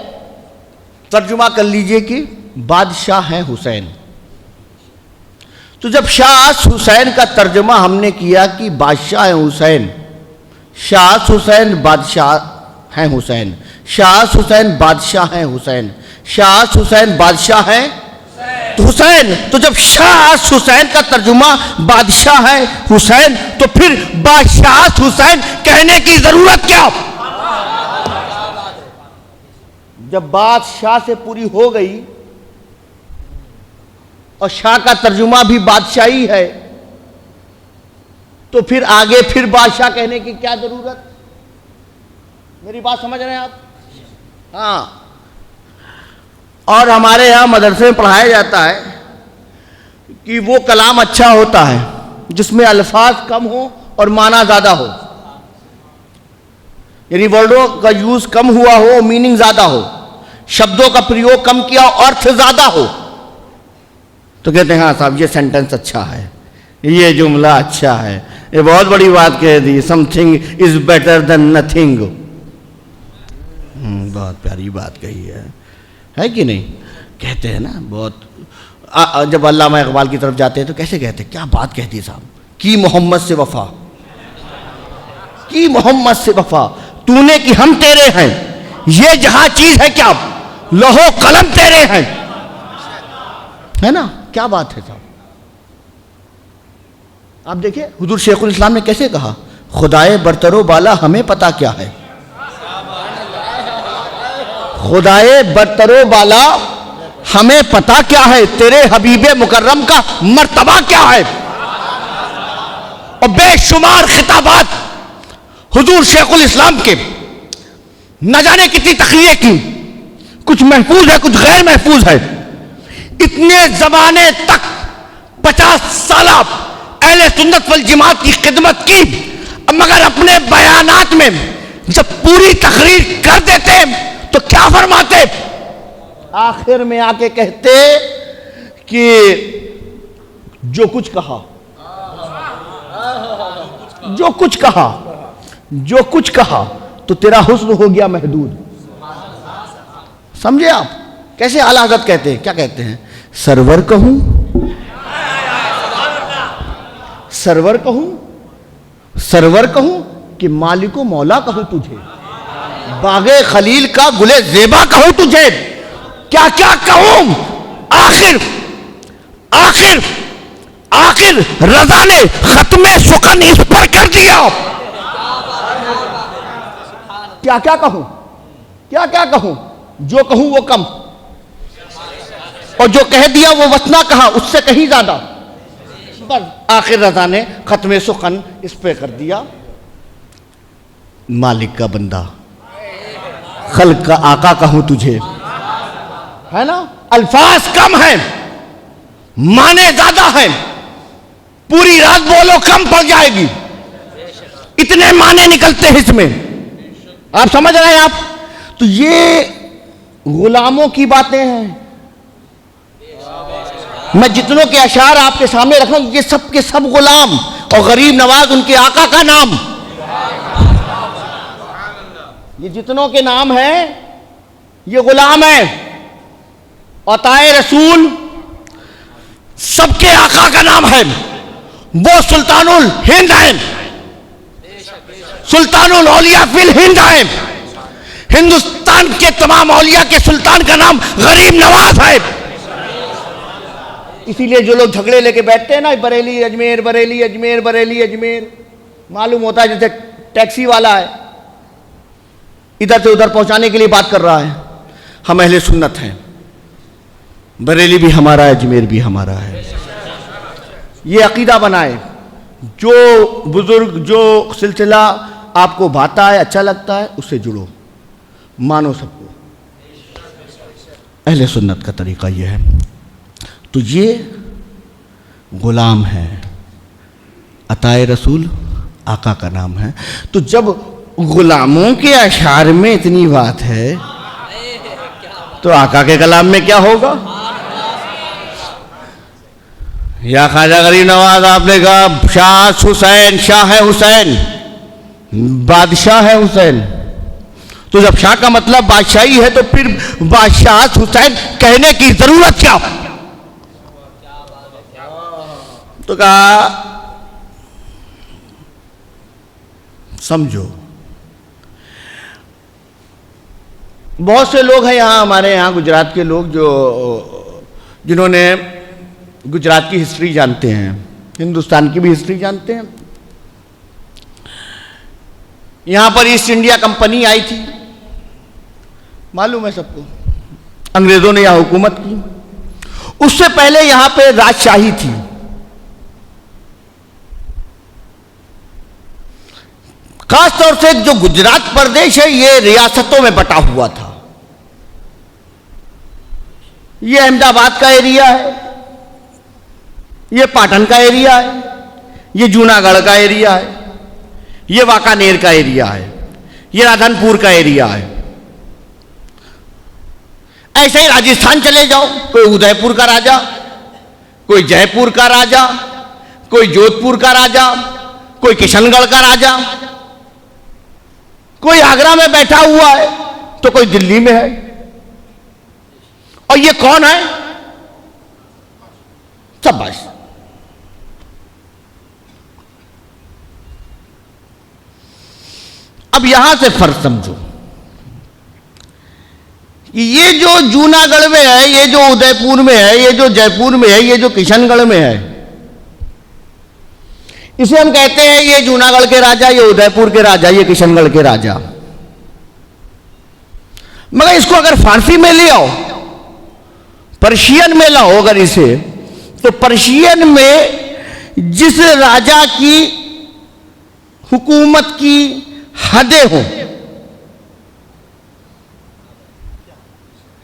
Speaker 2: तर्जुमा कर लीजिए कि बादशाह हैं हुसैन। तो जब शाह हुसैन का तर्जुमा हमने किया कि बादशाह हैं हुसैन, शाह हुसैन बादशाह हैं हुसैन, शाह हुसैन बादशाह हैं हुसैन, शाह हुसैन बादशाह हैं तो हुसैन। तो जब शाह हुसैन का तर्जुमा बादशाह है हुसैन, तो फिर बादशाह हुसैन कहने की जरूरत क्या? जब बात शाह से पूरी हो गई और शाह का तर्जुमा भी बादशाही है, तो फिर आगे फिर बादशाह कहने की क्या जरूरत? मेरी बात समझ रहे हैं आप? हाँ। और हमारे यहाँ मदरसे में पढ़ाया जाता है कि वो कलाम अच्छा होता है जिसमें अल्फाज कम हो और माना ज्यादा हो, यानी वर्डों का यूज कम हुआ हो, मीनिंग ज्यादा हो, शब्दों का प्रयोग कम किया हो, अर्थ ज्यादा हो। तो कहते हैं हाँ साहब ये सेंटेंस अच्छा है, ये जुमला अच्छा है, ये बहुत बड़ी बात कह दी, something is better than nothing. बहुत प्यारी बात कही है कि नहीं? कहते हैं ना बहुत। जब अल्लामा इकबाल की तरफ जाते हैं तो कैसे कहते हैं, क्या बात कहती है साहब, की मोहम्मद से वफा, की मोहम्मद से वफा, तूने कि हम तेरे हैं, ये जहां चीज है क्या, लोहो कलम तेरे हैं, है ना? क्या बात है साहब। आप देखिए हुजूर शेखुल इस्लाम ने कैसे कहा, खुदाए बरतरो बाला हमें पता क्या है, खुदाए बरतरो बाला हमें पता क्या है, तेरे हबीबे मुकर्रम का मर्तबा क्या है। और बेशुमार खिताबात हुजूर शेखुल इस्लाम के न जाने कितनी तकरीरें की, कुछ महफूज है कुछ गैर महफूज है। इतने जमाने तक 50 साल अहले सुन्नत वल जमात की खिदमत की, मगर अपने बयानात में जब पूरी तकरीर कर देते तो क्या फरमाते, आखिर में आके कहते कि जो कुछ कहा, जो कुछ कहा, जो कुछ कहा तो तेरा हुस्न हो गया महदूद। समझे आप कैसे आला हज़रत कहते हैं? क्या कहते हैं, सरवर कहूं, सरवर कहूं, सरवर कहूं कि मालिको मौला कहूं तुझे, बागे खलील का गुले जेबा कहूं तुझे, क्या क्या कहूं, आखिर आखिर आखिर रजा ने खत्मे सुखन इस पर कर दिया। क्या क्या कहूं, क्या क्या कहूं, जो कहूं वो कम, और जो कह दिया वो वतना कहा उससे कहीं ज्यादा, बस आखिर रजा ने खत्मे सुखन इस पे कर दिया। मालिक का बंदा, खल्क का आका कहूं तुझे, है ना? अल्फाज कम है, माने ज्यादा है, पूरी रात बोलो कम पड़ जाएगी, इतने माने निकलते हैं इसमें। आप समझ रहे हैं आप? तो ये गुलामों की बातें हैं। मैं जितनों के अशार आपके सामने रख रहा हूं, ये सब के सब गुलाम, और गरीब नवाज उनके आका का नाम। ये जितनों के नाम है ये गुलाम है। अताए रसूल सबके आका का नाम है, वो सुल्तानुल हिंद है, सुल्तानुल औलिया फिल हिंद है। हिंदुस्तान के तमाम औलिया के सुल्तान का नाम गरीब नवाज है। इसीलिए जो लोग झगड़े लेके बैठते हैं ना, बरेली अजमेर, बरेली अजमेर, बरेली अजमेर, मालूम होता है जैसे टैक्सी वाला है, इधर से उधर पहुंचाने के लिए बात कर रहा है। हम अहले सुन्नत हैं, बरेली भी हमारा है, अजमेर भी हमारा है। ये अकीदा बनाए, जो बुजुर्ग जो सिलसिला आपको भाता है, अच्छा लगता है, उससे जुड़ो, मानो सबको। अहले सुन्नत का तरीका ये है। तो ये गुलाम है, अताए रसूल आका का नाम है। तो जब गुलामों के अशार में इतनी बात है तो आका के कलाम में क्या होगा? या ख्वाजा गरीब नवाज आपने कहा शाह हुसैन, शाह है हुसैन, बादशाह है हुसैन। तो जब शाह का मतलब बादशाही है तो फिर बादशाह हुसैन कहने की जरूरत क्या? तो कहा समझो, बहुत से लोग हैं यहाँ हमारे यहाँ गुजरात के लोग जो जिन्होंने गुजरात की हिस्ट्री जानते हैं, हिंदुस्तान की भी हिस्ट्री जानते हैं। यहाँ पर ईस्ट इंडिया कंपनी आई थी, मालूम है सबको, अंग्रेजों ने यहाँ हुकूमत की। उससे पहले यहां पे राजशाही थी। खासतौर से जो गुजरात प्रदेश है ये रियासतों में बटा हुआ था। ये अहमदाबाद का एरिया है, ये पाटन का एरिया है, ये जूनागढ़ का एरिया है, ये वाकानेर का एरिया है, ये राधनपुर का एरिया है। ऐसे ही राजस्थान चले जाओ, कोई उदयपुर का राजा, कोई जयपुर का राजा, कोई जोधपुर का राजा, कोई किशनगढ़ का राजा, कोई आगरा में बैठा हुआ है तो कोई दिल्ली में है। और ये कौन है? शाबाश। अब यहां से फर्क समझो। ये जो जूनागढ़ में है, ये जो उदयपुर में है, ये जो जयपुर में है, ये जो किशनगढ़ में है, इसे हम कहते हैं ये जूनागढ़ के राजा, ये उदयपुर के राजा, ये किशनगढ़ के राजा। मगर इसको अगर फारसी में ले आओ, पर्शियन में लाओ अगर इसे, तो पर्शियन में जिस राजा की हुकूमत की हदें हो,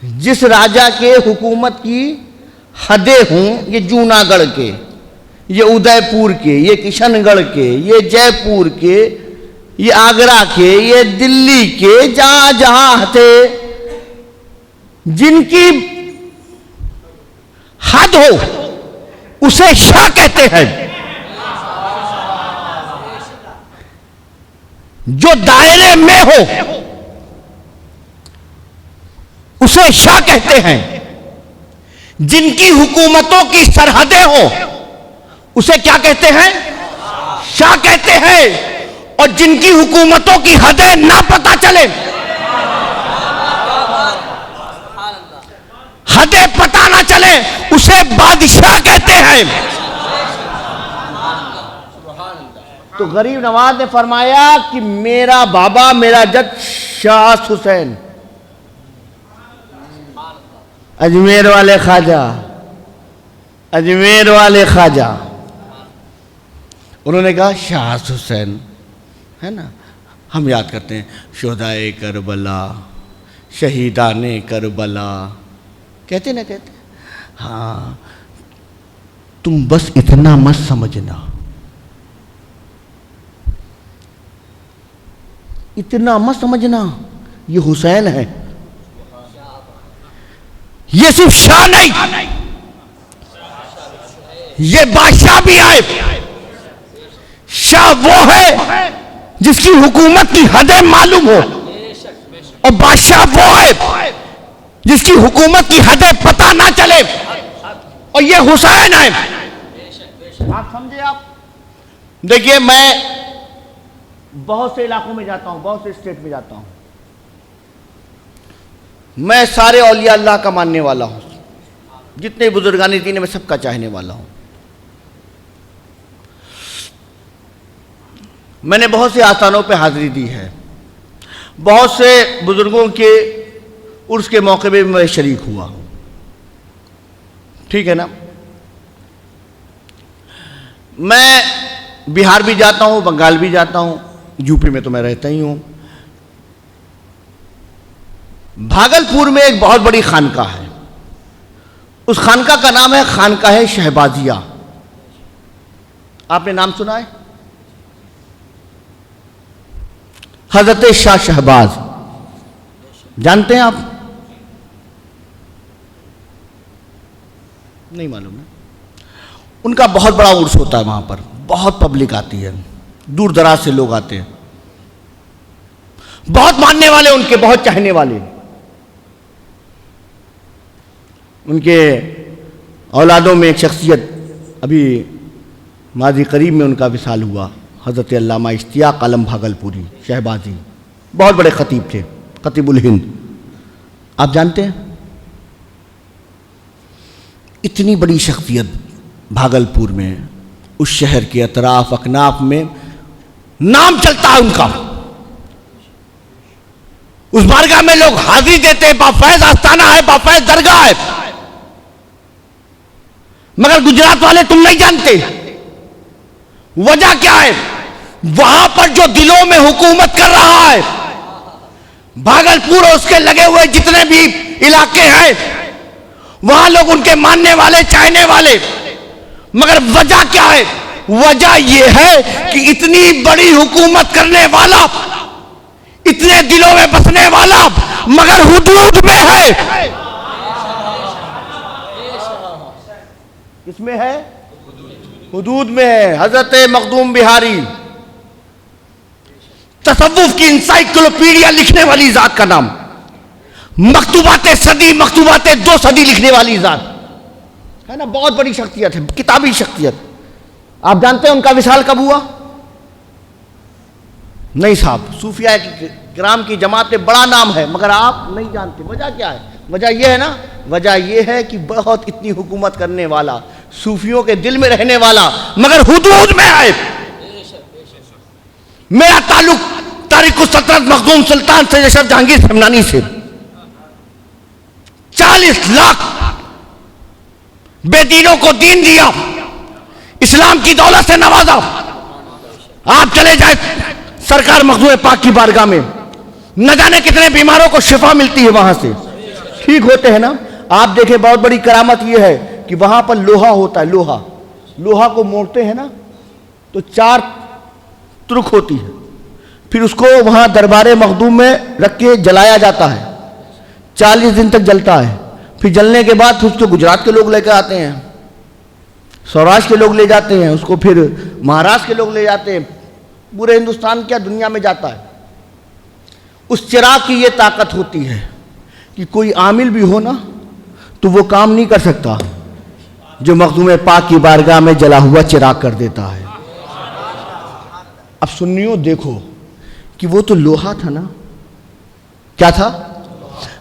Speaker 2: जिस राजा के हुकूमत की हदें हों, ये जूनागढ़ के, ये उदयपुर के, ये किशनगढ़ के, ये जयपुर के, ये आगरा के, ये दिल्ली के, जहां जहां थे, जिनकी हद हो उसे शाह कहते हैं। जो दायरे में हो उसे शाह कहते हैं। जिनकी हुकूमतों की सरहदें हो उसे क्या कहते हैं? शाह कहते हैं। और जिनकी हुकूमतों की हदें ना पता चले, हदें पता ना चले, उसे बादशाह कहते हैं। तो गरीब नवाज ने फरमाया कि मेरा बाबा, मेरा जद शाह हुसैन, अजमेर वाले ख्वाजा, अजमेर वाले ख्वाजा, उन्होंने कहा शाह हुसैन, है ना। हम याद करते हैं शुहदाए करबला, शहीदाने करबला, कहते ना कहते। हाँ, तुम बस इतना मत समझना, इतना मत समझना ये हुसैन है। ये सिर्फ शाह नहीं, ये बादशाह भी है। शाह वो है जिसकी हुकूमत की हदें मालूम हो, और बादशाह वो है जिसकी हुकूमत की हदें पता ना चले, और ये हुसैन है। आप समझे? आप देखिए, मैं बहुत से इलाकों में जाता हूं, बहुत से स्टेट में जाता हूं, मैं सारे औलिया अल्लाह का मानने वाला हूं, जितने बुजुर्गानी दीन है मैं सबका चाहने वाला हूं। मैंने बहुत से आस्थानों पे हाजिरी दी है, बहुत से बुजुर्गों के उर्स के मौके पे मैं शरीक हुआ, ठीक है ना। मैं बिहार भी जाता हूं, बंगाल भी जाता हूं, यूपी में तो मैं रहता ही हूं। भागलपुर में एक बहुत बड़ी खानकाह है, उस खानकाह का नाम है खानकाह शहबाजिया। आपने नाम सुना है? हजरत शाह शहबाज, जानते हैं आप? नहीं मालूम है? उनका बहुत बड़ा उर्स होता है, वहां पर बहुत पब्लिक आती है, दूर दराज से लोग आते हैं, बहुत मानने वाले उनके, बहुत चाहने वाले। उनके औलादों में एक शख्सियत अभी माजी करीब में उनका विसाल हुआ, हज़रत अल्लामा इश्तियाक आलम भागलपुरी शहबाजी, बहुत बड़े खतीब थे, खतीबुल हिंद। आप जानते हैं? इतनी बड़ी शख्सियत भागलपुर में, उस शहर के अतराफ अकनाफ में नाम चलता है उनका। उस बारगाह में लोग हाजिरी देते हैं, बाफैज आस्थाना है, बाफैज दरगाह है। मगर गुजरात वाले तुम नहीं जानते वजह क्या है। वहां पर जो दिलों में हुकूमत कर रहा है, भागलपुर और उसके लगे हुए जितने भी इलाके हैं, वहां लोग उनके मानने वाले, चाहने वाले। मगर वजह क्या है? वजह यह है कि इतनी बड़ी हुकूमत करने वाला, इतने दिलों में बसने वाला, मगर हुदूद में है। किसमें है? हुदूद में है। हजरत मखदूम बिहारी, तसव्वुफ की इंसाइक्लोपीडिया लिखने वाली जात का नाम, मकतूबाते सदी, मकतूबाते 2 सदी लिखने वाली जात है ना, बहुत बड़ी शख्सियत है, किताबी शख्सियत। आप जानते हैं उनका विशाल कब हुआ? नहीं साहब, सूफिया किराम की जमात में बड़ा नाम है, मगर आप नहीं जानते। वजह क्या है? वजह यह है ना, वजह यह है कि बहुत इतनी हुकूमत करने वाला, सूफियों के दिल में रहने वाला, मगर हुदूद में है। मेरा ताल्लुक तारिक सल्तनत मखदूम सुल्तान सैयद अशरफ जहांगीर समनानी से। 40 लाख बेदीनों को दीन दिया, इस्लाम की दौलत से नवाजा। आप चले जाए सरकार मखदूम पाक की बारगाह में, न जाने कितने बीमारों को शिफा मिलती है, वहां से ठीक होते हैं ना। आप देखें, बहुत बड़ी करामत यह है कि वहां पर लोहा होता है, लोहा को मोड़ते हैं ना तो 4 तुर्क होती है, फिर उसको वहां दरबारे मखदूम में रख के जलाया जाता है, 40 दिन तक जलता है। फिर जलने के बाद फिर उसको गुजरात के लोग लेकर आते हैं, सौराष्ट्र के लोग ले जाते हैं उसको, फिर महाराष्ट्र के लोग ले जाते हैं, पूरे हिंदुस्तान क्या दुनिया में जाता है। उस चिराग की ये ताकत होती है कि कोई आमिल भी हो ना तो वो काम नहीं कर सकता जो मखदूम पाक की बारगाह में जला हुआ चिराग कर देता है। अब सुन्नियों देखो कि वो तो लोहा था ना, क्या था?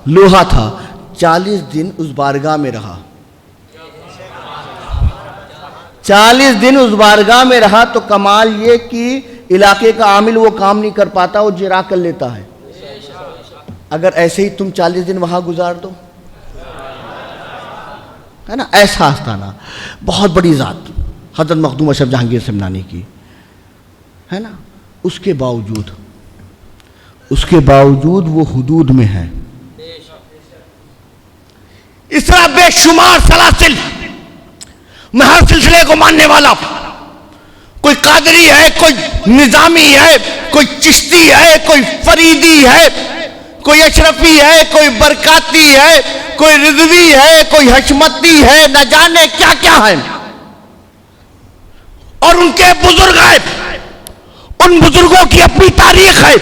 Speaker 2: लोहा था। 40 दिन उस बारगाह में रहा, 40 दिन उस बारगाह में रहा, तो कमाल ये कि इलाके का आमिल वो काम नहीं कर पाता, वो जिरा कर लेता है। अगर ऐसे ही तुम 40 दिन वहां गुजार दो, है ना, ऐसा आस्थाना, बहुत बड़ी जात हजरत मखदूम अशरफ जहांगीर समनानी की, है ना, उसके बावजूद वो हुदूद में है। इस तरह बेशुमार सलासिल में हर सिलसिले को मानने वाला, कोई कादरी है, कोई निजामी है, कोई चिश्ती है, कोई फरीदी है, कोई अशरफी है, कोई बरकाती है, कोई रिजवी है, कोई हशमती है, न जाने क्या क्या है। और उनके बुजुर्ग हैं, उन बुजुर्गों की अपनी तारीख है।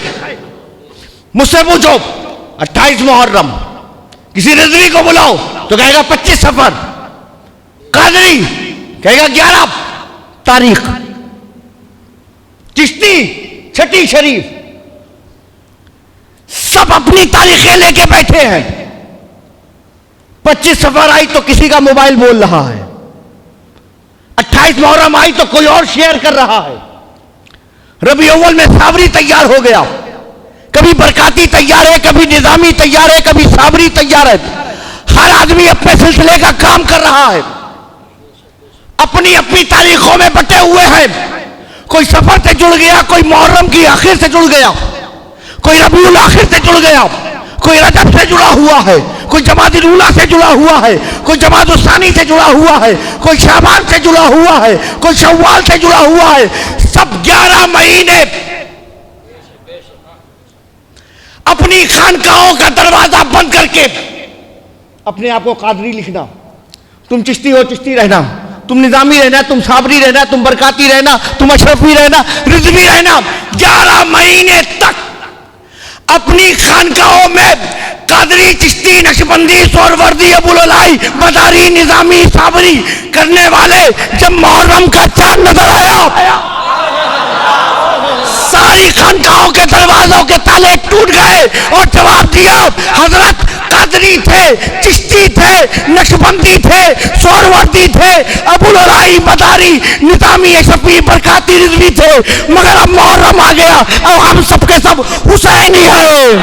Speaker 2: मुझसे पूछो 28 मुहर्रम, किसी रिजवी को बुलाओ तो कहेगा 25 सफर, कादरी कहेगा 11 तारीख, चिश्ती 6 शरीफ, सब अपनी तारीखें लेके बैठे हैं। 25 सफर आई तो किसी का मोबाइल बोल रहा है, 28 मुहर्रम आई तो कोई और शेयर कर रहा है, रबी अव्वल में साबरी तैयार हो गया, कभी बरकाती तैयार है, कभी निजामी तैयार है, कभी साबरी तैयार है। हर आदमी अपने सिलसिले का काम कर रहा है, अपनी अपनी तारीखों में बटे हुए हैं। कोई सफर से जुड़ गया, कोई मुहर्रम की आखिर से जुड़ गया, कोई रबीउल आखिर से जुड़ गया, कोई रजब से जुड़ा हुआ है, कोई जमादुल ऊला से जुड़ा हुआ है, कोई जमादुल सानी से जुड़ा हुआ है, कोई शाबान से जुड़ा हुआ है, कोई शव्वाल से जुड़ा हुआ है। सब 11 महीने अपनी खानकाहों का दरवाजा बंद करके अपने आप को कादरी लिखना। तुम चिश्ती हो, चिश्ती रहना, तुम निजामी रहना, तुम साबरी रहना, तुम बरकाती रहना, तुम अशरफी रहना, रिजवी रहना। 11 महीने तक अपनी खानकाहों में कादरी, चिश्ती, नक्शबंदी, सोहरवर्दी, अबुललाई, मदारी, निजामी, साबरी करने वाले जब मुहर्रम का चांद नजर आया, सारी खानकाहों के दरवाजों के ताले टूट गए और जवाब दिया, हजरत कादरी थे, चिश्ती थे, नक्शबंदी थे, सोहरवर्दी थे, अबुललाई, मदारी, निजामी, अशरफी, बरकाती, रिजवी थे, मगर अब मुहर्रम आ गया, अब हम सबके सब हुसैनी हैं।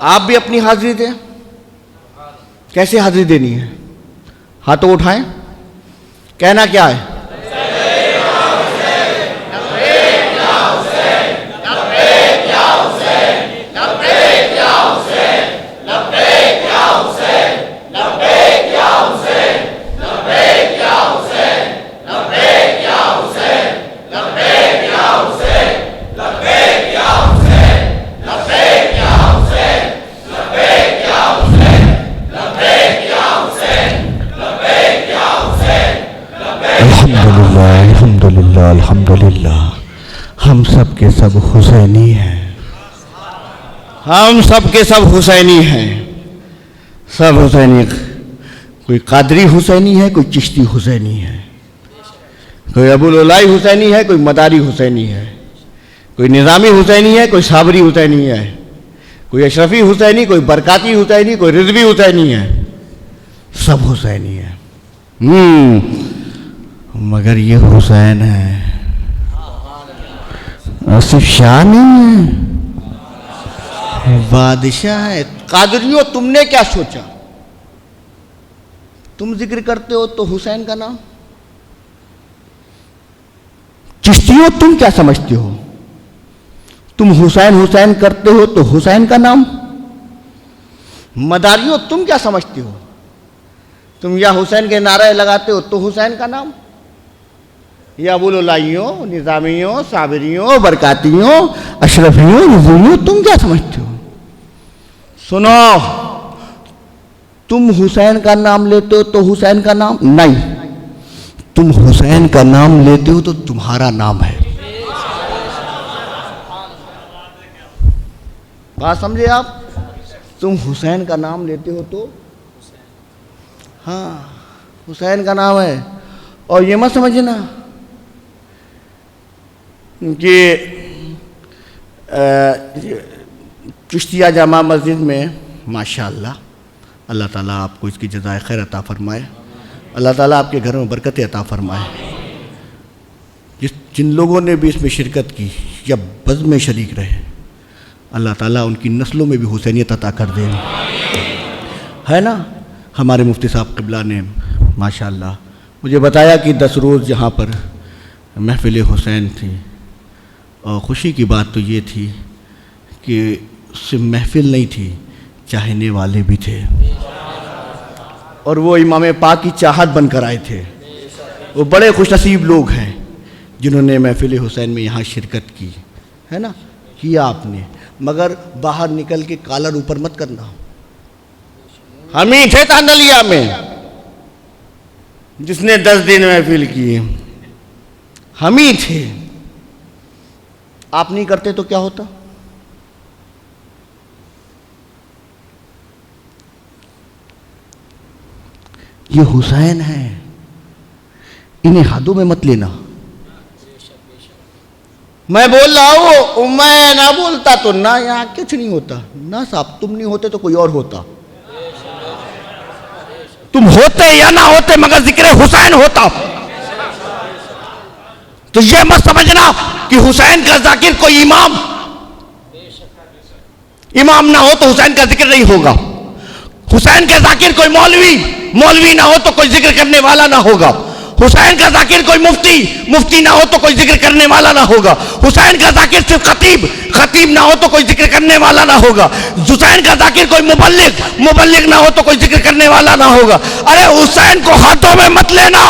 Speaker 2: आप भी अपनी हाजिरी दें। कैसे हाजिरी देनी है? हाथों उठाएं। कहना क्या है? अल्हम्दुलिल्लाह अल्हम्दुलिल्लाह। हम सब के सब हुसैनी हैं। हम सब के सब हुसैनी हैं। सब हुसैनी। कोई कादरी हुसैनी है, कोई चिश्ती हुसैनी है, कोई अबुल उलाई हुसैनी है, कोई मदारी हुसैनी है, कोई निज़ामी हुसैनी है, कोई साबरी हुसैनी है, कोई अशरफी हुसैनी, कोई बरकाती हुसैनी, कोई रिजवी हुसैनी है। सब हुसैनी है। मगर ये हुसैन है, सिर्फ शाह नहीं है, बादशाह है। कादरियों, तुमने क्या सोचा? तुम जिक्र करते हो तो हुसैन का नाम। चिश्तियों, तुम क्या समझते हो? तुम हुसैन हुसैन करते हो तो हुसैन का नाम। मदारियों, तुम क्या समझते हो? तुम या हुसैन के नारे लगाते हो तो हुसैन का नाम। या अबुललाइयों, निज़ामियों, साबरियों, बरकातियों, अशरफियों, रिजवियों, तुम क्या समझते हो? सुनो, तुम हुसैन का नाम लेते हो तो हुसैन का नाम नहीं। तुम हुसैन का नाम लेते हो तो तुम्हारा नाम है। बात समझे आप? तुम हुसैन का नाम लेते हो तो हाँ, हुसैन का नाम है। और ये मत समझना कि चिश्तिया जामा मस्जिद में माशाअल्लाह, अल्लाह ताला आपको इसकी जज़ाए खैर अता फरमाए, अल्लाह ताला आपके घर में बरकतें अता फरमाए। जिन लोगों ने भी इसमें शिरकत की या बज़्म में शरीक रहे, अल्लाह ताला उनकी नस्लों में भी हुसैनियत अता कर दे। है ना? हमारे मुफ्ती साहब क़िबला ने माशाअल्लाह मुझे बताया कि 10 रोज़ जहाँ पर महफ़िल हुसैन थी, और ख़ुशी की बात तो ये थी कि सिर्फ महफ़िल नहीं थी, चाहने वाले भी थे, और वो इमाम पाक की चाहत बनकर आए थे। वो बड़े खुशनसीब लोग हैं जिन्होंने महफ़िल हुसैन में यहाँ शिरकत की, है ना? किया आपने, मगर बाहर निकल के कॉलर ऊपर मत करना। हम ही थे तांदलिया में जिसने 10 दिन महफिल की, हम ही थे। आप नहीं करते तो क्या होता? ये हुसैन है, इन्हें हाथों में मत लेना। मैं बोल रहा हूं, मैं ना बोलता तो ना यहाँ कुछ नहीं होता ना साहब। तुम नहीं होते तो कोई और होता। तुम होते या ना होते मगर जिक्र हुसैन होता। तो ये मत समझना कि हुसैन का जाकिर कोई इमाम ना हो तो हुसैन का जिक्र नहीं होगा। हुसैन का जाकिर कोई मौलवी ना हो तो कोई जिक्र करने वाला ना होगा। हुसैन का जाकिर कोई मुफ्ती ना हो तो कोई जिक्र करने वाला ना होगा। हुसैन का जाकिर सिर्फ खतीब ना हो तो कोई जिक्र करने वाला ना होगा। हुसैन का जाकिर कोई मुबल्लिग ना हो तो कोई जिक्र करने वाला ना होगा। अरे हुसैन को हाथों में मत लेना।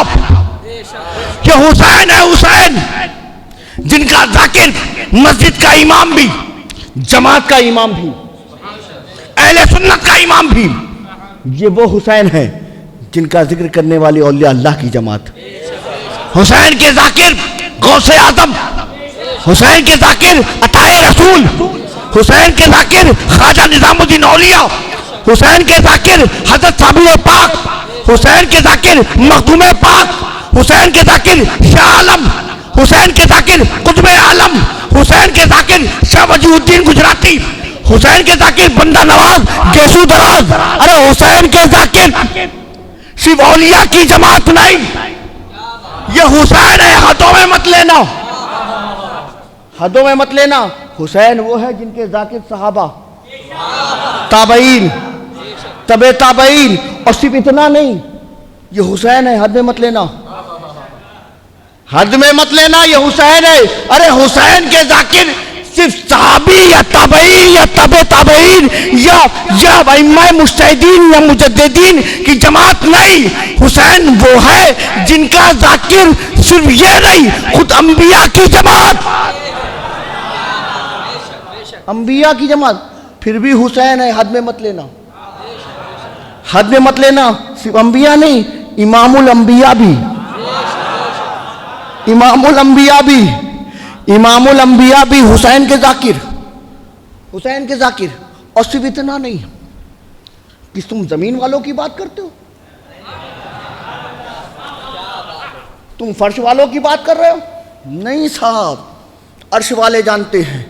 Speaker 2: ये हुसैन है, हुसैन जिनका जाकिर मस्जिद का इमाम भी, जमात का इमाम भी, अहले सुन्नत का इमाम भी, ये वो हुसैन है जिनका जिक्र करने वाली औलिया अल्लाह की जमात। हुसैन के जाकिर गौसे आजम, हुसैन के जाकिर अताए रसूल, हुसैन के जाकिर ख्वाजा निजामुद्दीन औलिया, हुसैन के जाकिर हजरत साबिर पाक, हुसैन के जाकिर मखदूम पाक, हुसैन के जाकिर शाह आलम, हुसैन के जाकिर कुतुब आलम, हुसैन के जाकिर शाह वजीहुद्दीन गुजराती, हुसैन के जाकिर बंदा नवाज गेसू दराज। अरे हुसैन के जाकिर सिर्फ औलिया की जमात नहीं, ये हुसैन है। हाथों में मत लेना, हाथों में मत लेना। हुसैन वो है जिनके जाकिर सहाबा ताबईन, तबे ताबईन। और सिर्फ इतना नहीं, ये हुसैन है, हद में मत लेना, हद में मत लेना, ये हुसैन है। अरे हुसैन के जाकिर सिर्फ सहाबी या ताबईन या तबे ताबईन या इमाम मुज्तहिदीन या मुजद्दिदीन की जमात नहीं। हुसैन वो है जिनका जाकिर सिर्फ ये नहीं, खुद अंबिया की जमात, अंबिया की जमात। फिर भी हुसैन है, हद में मत लेना, हद में मत लेना। सिर्फ अंबिया नहीं, इमामुल अंबिया भी, इमामुल अंबिया भी, इमामुल अंबिया भी हुसैन के जाकिर, हुसैन के जाकिर। और सिर्फ इतना नहीं कि तुम जमीन वालों की बात करते हो, तुम फर्श वालों की बात कर रहे हो। नहीं साहब, अर्श वाले जानते हैं,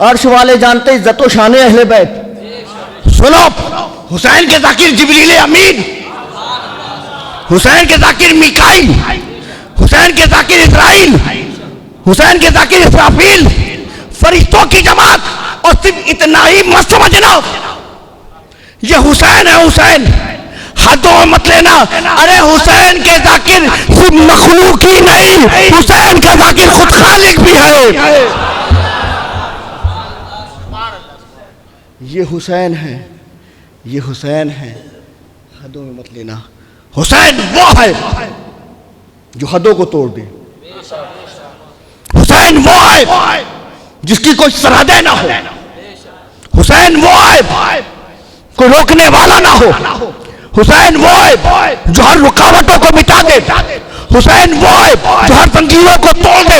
Speaker 2: अर्श वाले जानते हैं इज्जत व शान अहले बैत। सुनो, हुसैन के जाकिर जिब्रील अमीन, हुसैन के जाकिर मिकाईल, हुसैन के जाकिर इस्राइल, हुसैन के जाकिर इसराफील, फरिश्तों की जमात। और सिर्फ इतना ही मत समझना, ये हुसैन है, हुसैन, हदों मत लेना। अरे हुसैन के जाकिर सिर्फ मखलूक ही नहीं, हुसैन का जाकिर खुद खालिक भी है। ये हुसैन है, ये हुसैन है, हदों में मत लेना। हुसैन वो है जो हदों को तोड़ दे, हुसैन वो है जिसकी कोई सरहदें ना हो, हुसैन वो है कोई रोकने वाला ना हो, हुसैन वो है जो हर रुकावटों को मिटा दे, हुसैन वो है जो हर तंजीरों को तोड़ दे,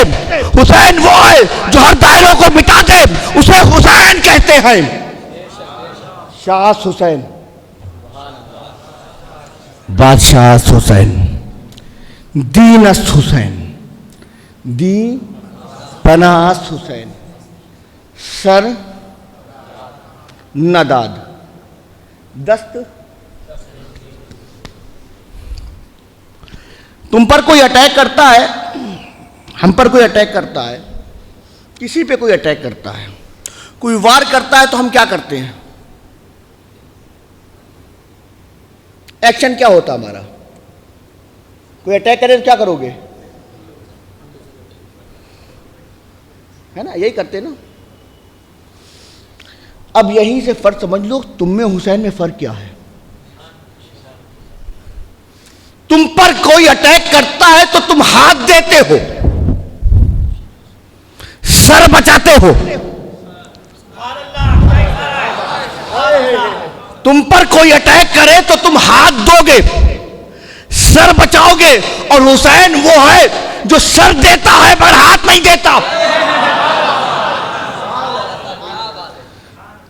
Speaker 2: हुसैन वो है जो हर दायरों को मिटा दे। उसे हुसैन कहते हैं। शाह हुसैन, बादशाह हुसैन, दीनस्त हुसैन, दी पनास हुसैन, सर नदाद, दस्त। तुम पर कोई अटैक करता है, हम पर कोई अटैक करता है, किसी पे कोई अटैक करता है, कोई वार करता है, तो हम क्या करते हैं? एक्शन क्या होता हमारा? कोई अटैक करे तो क्या करोगे? है ना, यही करते ना। अब यहीं से फर्क समझ लो, तुम में हुसैन में फर्क क्या है। तुम पर कोई अटैक करता है तो तुम हाथ देते हो, सर बचाते हो। तुम पर कोई अटैक करे तो तुम हाथ दोगे, सर बचाओगे। और हुसैन वो है जो सर देता है पर हाथ नहीं देता।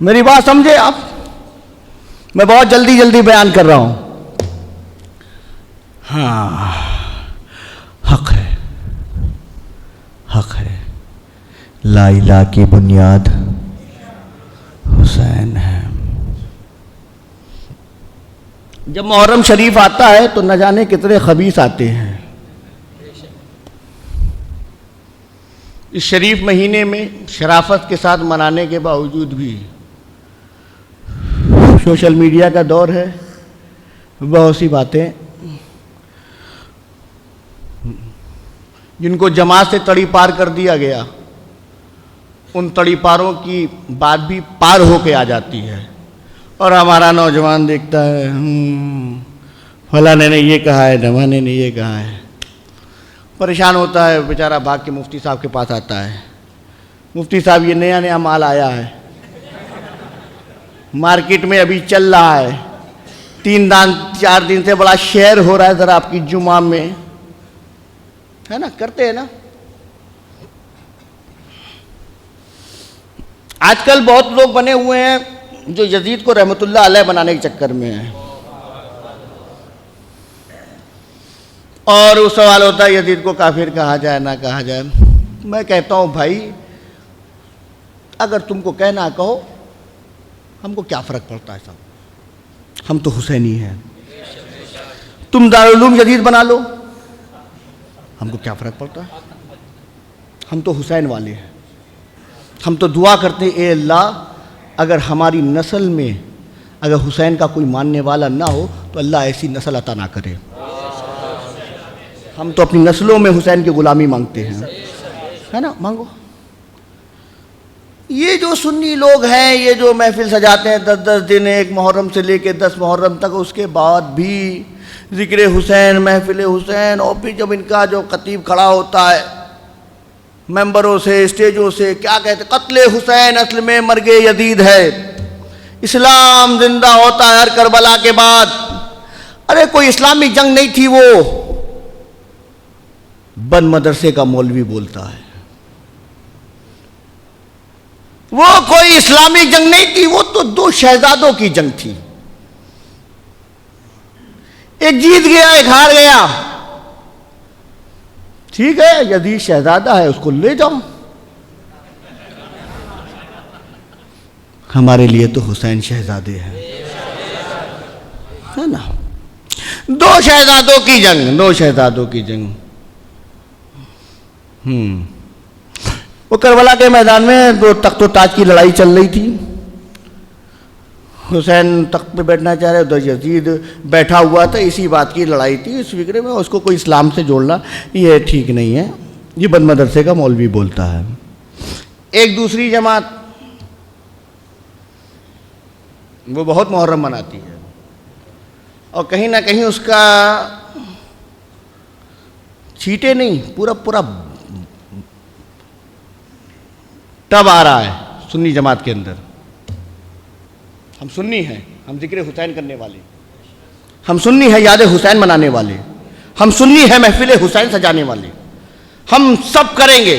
Speaker 2: मेरी बात समझे आप? मैं बहुत जल्दी जल्दी बयान कर रहा हूं। हाँ, हक है, हक है। ला इलाहा की बुनियाद हुसैन है। जब मुहर्रम शरीफ आता है तो न जाने कितने खबीस आते हैं। इस शरीफ महीने में शराफत के साथ मनाने के बावजूद भी सोशल मीडिया का दौर है, बहुत सी बातें जिनको जमात से तड़ी पार कर दिया गया, उन तड़ी पारों की बात भी पार होके आ जाती है। और हमारा नौजवान देखता है, फलाने ने ये कहा है, ढमाने ने ये कहा है, परेशान होता है बेचारा, भाग के मुफ्ती साहब के पास आता है। मुफ्ती साहब, ये नया नया माल आया है, मार्केट में अभी चल रहा है, 4 दिन से बड़ा शेयर हो रहा है ज़रा आपकी जुमा में, है ना, करते हैं ना। आजकल बहुत लोग बने हुए हैं जो यजीद को रहमतुल्लाह अलैह बनाने के चक्कर में है। और उस सवाल होता है यजीद को काफिर कहा जाए ना कहा जाए। मैं कहता हूं भाई, अगर तुमको कहना कहो, हमको क्या फ़र्क पड़ता है साहब, हम तो हुसैनी हैं। तुम दारुल उलूम यजीद बना लो, हमको क्या फ़र्क पड़ता है, हम तो हुसैन वाले हैं। हम तो दुआ करते हैं, ए अल्लाह
Speaker 3: अगर हमारी नस्ल में अगर हुसैन का कोई मानने वाला ना हो तो अल्लाह ऐसी नस्ल अता ना करे। हम तो अपनी नस्लों में हुसैन की गुलामी मांगते हैं, है ना, मांगो। ये जो सुन्नी लोग हैं, ये जो महफिल सजाते हैं 10-10 दिन, 1 मुहर्रम से लेके 10 मुहर्रम तक, उसके बाद भी ज़िक्र हुसैन, महफिल हुसैन, और फिर जब इनका जो खतीब खड़ा होता है मेंबरों से, स्टेजों से, क्या कहते, कत्ले हुसैन असल में मर्गे यजीद है, इस्लाम जिंदा होता है हर करबला के बाद। अरे कोई इस्लामी जंग नहीं थी, वो बंद मदरसे का मौलवी बोलता है। वो कोई इस्लामी जंग नहीं थी, वो तो 2 शहजादों की जंग थी। एक जीत गया, एक हार गया। ठीक है, यदि शहजादा है उसको ले जाओ, हमारे लिए तो हुसैन शहजादे हैं, है ना। 2 शहजादों की जंग, 2 शहजादों की जंग। वो करबला के मैदान में 2 तख्त व ताज की लड़ाई चल रही थी। हुसैन तख्त पे बैठना चाह रहे, उधर यजीद बैठा हुआ था। इसी बात की लड़ाई थी, इस फिक्रे में उसको कोई इस्लाम से जोड़ना ये ठीक नहीं है, ये बंद मदरसे का मौलवी बोलता है। एक दूसरी जमात वो बहुत मुहर्रम मनाती है और कहीं ना कहीं उसका छींटे नहीं, पूरा पूरा टब आ रहा है सुन्नी जमात के अंदर। हम सुन्नी हैं, हम जिक्र हुसैन करने वाले, हम सुन्नी हैं याद हुसैन मनाने वाले, हम सुन्नी हैं महफिल हुसैन सजाने वाले, हम सब करेंगे,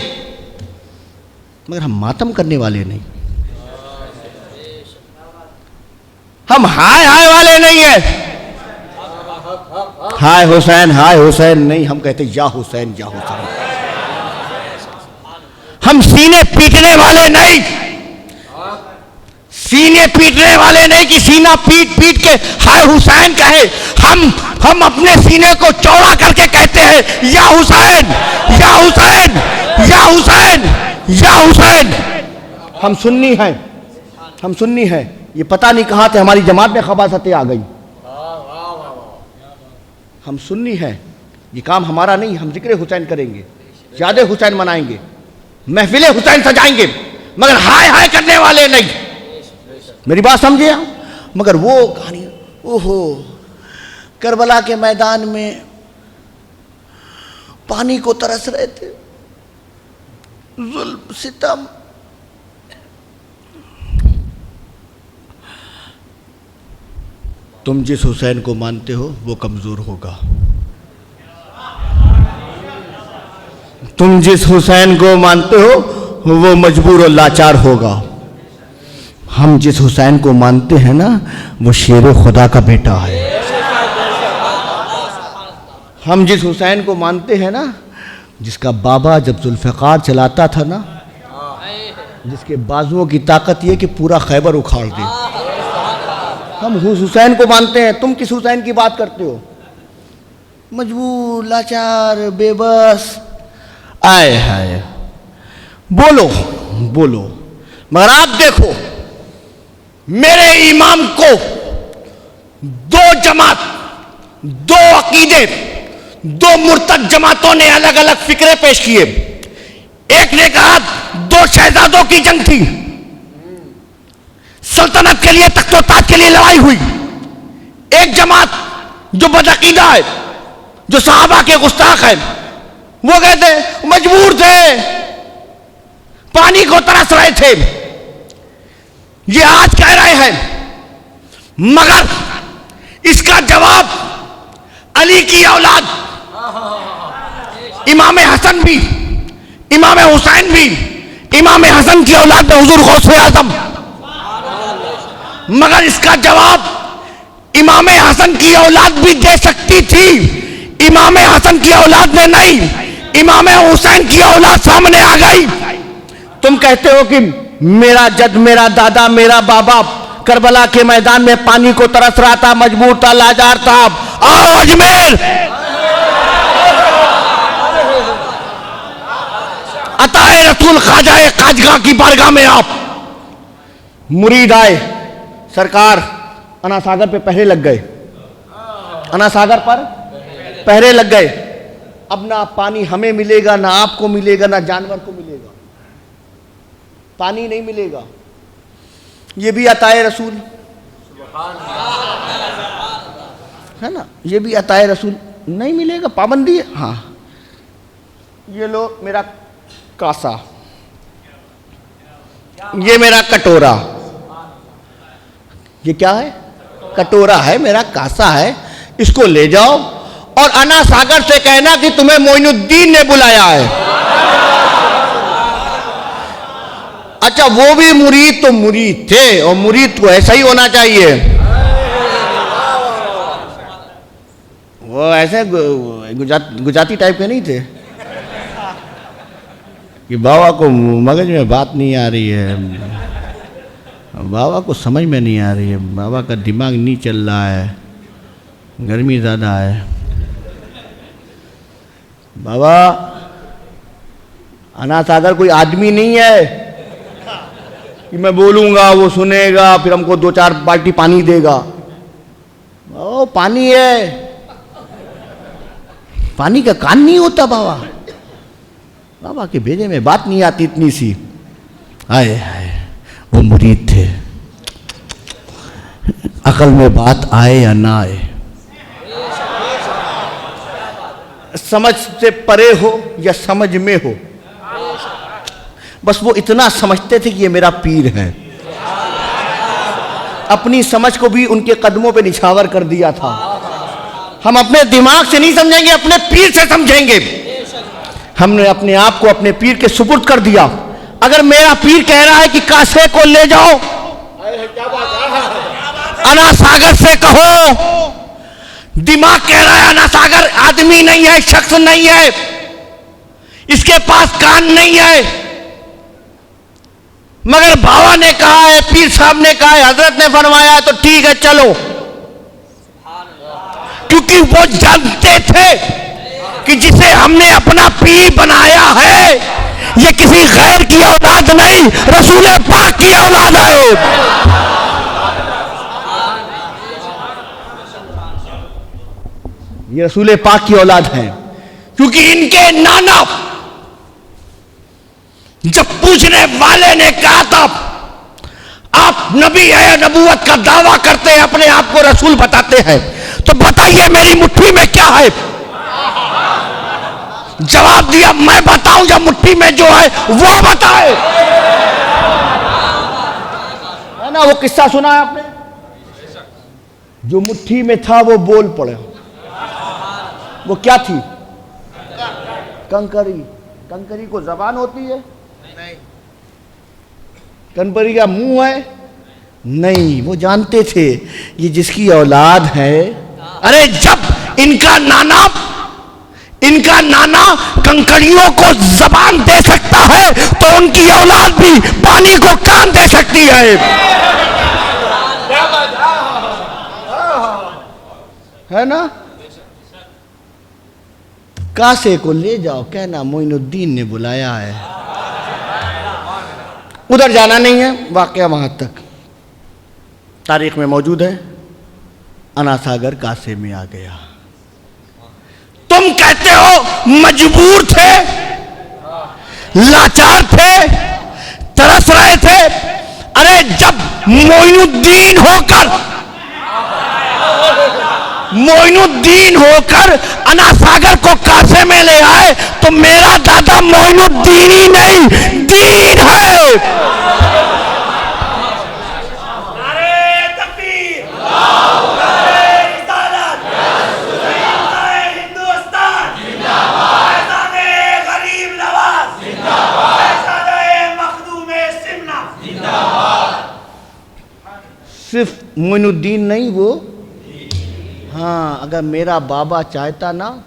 Speaker 3: मगर हम मातम करने वाले नहीं, हम हाय हाय वाले नहीं है। हाय हुसैन नहीं, हम कहते या हुसैन या हुसैन। हम सीने पीटने वाले नहीं, सीने पीटने वाले नहीं कि सीना पीट पीट के हाय हुसैन कहे। हम अपने सीने को चौड़ा करके कहते हैं या हुसैन या हुसैन या हुसैन या हुसैन। हम सुन्नी हैं, हम सुन्नी हैं। ये पता नहीं कहां से हमारी जमात में खबासतें आ गई। हम सुन्नी हैं, ये काम हमारा नहीं। हम जिक्र हुसैन करेंगे, याद हुसैन मनाएंगे, महफिले हुसैन सजाएंगे, मगर हाय हाय करने वाले नहीं। मेरी बात समझिए। मगर वो कहानी, ओहो, करबला के मैदान में पानी को तरस रहे थे, जुल्म सितम, तुम जिस हुसैन को मानते हो वो कमजोर होगा, तुम जिस हुसैन को मानते हो वो मजबूर और लाचार होगा। हम जिस हुसैन को मानते हैं ना वो शेर खुदा का बेटा है। हम जिस हुसैन को मानते हैं ना, जिसका बाबा जब जुल्फ़िकार चलाता था ना, जिसके बाजुओं की ताकत ये कि पूरा खैबर उखाड़ दे, हम उस हुसैन को मानते हैं। तुम किस हुसैन की बात करते हो? मजबूर, लाचार, बेबस, आए हाय, बोलो बोलो। मगर आप देखो, मेरे इमाम को 2 जमात, 2 अकीदे, 2 मुर्तद जमातों ने अलग अलग फिक्रे पेश किए। एक ने कहा 2 शहजादों की जंग थी, सल्तनत के लिए, तख्त व ताज के लिए लड़ाई हुई। एक जमात जो बदअकीदा है, जो सहाबा के गुस्ताख है, वो कहते मजबूर थे, पानी को तरस रहे थे। ये आज कह रहे हैं, मगर इसका जवाब अली की औलाद इमाम हसन भी, इमाम हुसैन भी, इमाम हसन की औलाद में हुजूर गौसे आजम, मगर इसका जवाब इमाम हसन की औलाद भी दे सकती थी। इमाम हसन की औलाद ने नहीं, इमाम हुसैन की औलाद सामने आ गई। तुम कहते हो कि मेरा जद, मेरा दादा, मेरा बाबा करबला के मैदान में पानी को तरस रहा था, मजबूर था, लाचार था। आओ अजमेर, अताए रसूल ख्वाजा खाजगा की बारगाह में आप मुरीद आए, सरकार अना सागर पे पहरे लग गए, अना सागर पर पहरे लग गए। अब ना पानी हमें मिलेगा, ना आपको मिलेगा, ना जानवर को मिलेगा, पानी नहीं मिलेगा। ये भी अताए रसूल है ना, ये भी अताए रसूल नहीं मिलेगा, पाबंदी है। हाँ, ये लो मेरा कासा, ये मेरा कटोरा, ये क्या है? कटोरा है, मेरा कासा है, इसको ले जाओ और अना सागर से कहना कि तुम्हें मोइनुद्दीन ने बुलाया है। अच्छा, वो भी मुरीद तो मुरीद थे, और मुरीद को ऐसा ही होना चाहिए। वो ऐसे गुजराती टाइप के नहीं थे कि बाबा को मगज में बात नहीं आ रही है, बाबा को समझ में नहीं आ रही है, बाबा का दिमाग नहीं चल रहा है, गर्मी ज़्यादा है। बाबा, अना सागर कोई आदमी नहीं है कि मैं बोलूँगा वो सुनेगा फिर हमको 2-4 बाल्टी पानी देगा। ओ, पानी है, पानी का कान नहीं होता बाबा। बाबा के भेजे में बात नहीं आती इतनी सी। आए हाय, वो मुरीद थे, अकल में बात आए या ना आए, समझ से परे हो या समझ में हो, बस वो इतना समझते थे कि ये मेरा पीर है। अपनी समझ को भी उनके कदमों पे निछावर कर दिया था। हम अपने दिमाग से नहीं समझेंगे, अपने पीर से समझेंगे। हमने अपने आप को अपने पीर के सुपुर्द कर दिया। अगर मेरा पीर कह रहा है कि कासे को ले जाओ, अना सागर से कहो, दिमाग कह रहा है अना सागर आदमी नहीं है, शख्स नहीं है, इसके पास कान नहीं है, मगर बाबा ने कहा है, पीर साहब ने कहा है, हजरत ने फरमाया है, तो ठीक है चलो। क्योंकि वो जानते थे कि जिसे हमने अपना पीर बनाया है ये किसी गैर की औलाद नहीं, रसूल पाक की औलाद है। ये रसूल पाक की औलाद है। क्योंकि इनके नाना, जब पूछने वाले ने कहा था आप नबी है, नबूवत का दावा करते हैं, अपने आप को रसूल बताते हैं, तो बताइए मेरी मुट्ठी में क्या है? जवाब दिया, मैं बताऊं या मुट्ठी में जो है वो बताए। है ना, वो किस्सा सुना है आपने? जो मुट्ठी में था वो बोल पड़े। वो क्या थी? कंकरी। कंकरी को जबान होती है? नहीं। कंकरी का मुंह है? नहीं। वो जानते थे ये जिसकी औलाद है। अरे जब इनका नाना कंकड़ियों को जबान दे सकता है तो उनकी औलाद भी पानी को कान दे सकती है ना? कासे को ले जाओ, कहना मोइनुद्दीन ने बुलाया है। उधर जाना नहीं है, वाकया वहां तक तारीख में मौजूद है। अना सागर कासे में आ गया। तुम कहते हो मजबूर थे, लाचार थे, तरस रहे थे। अरे जब मोइनुद्दीन होकर अना सागर को कासे में ले आए तो मेरा दादा मोइनुद्दीन ही नहीं, दीन है। सिर्फ मोइनुद्दीन नहीं वो, हाँ, अगर मेरा बाबा चाहता ना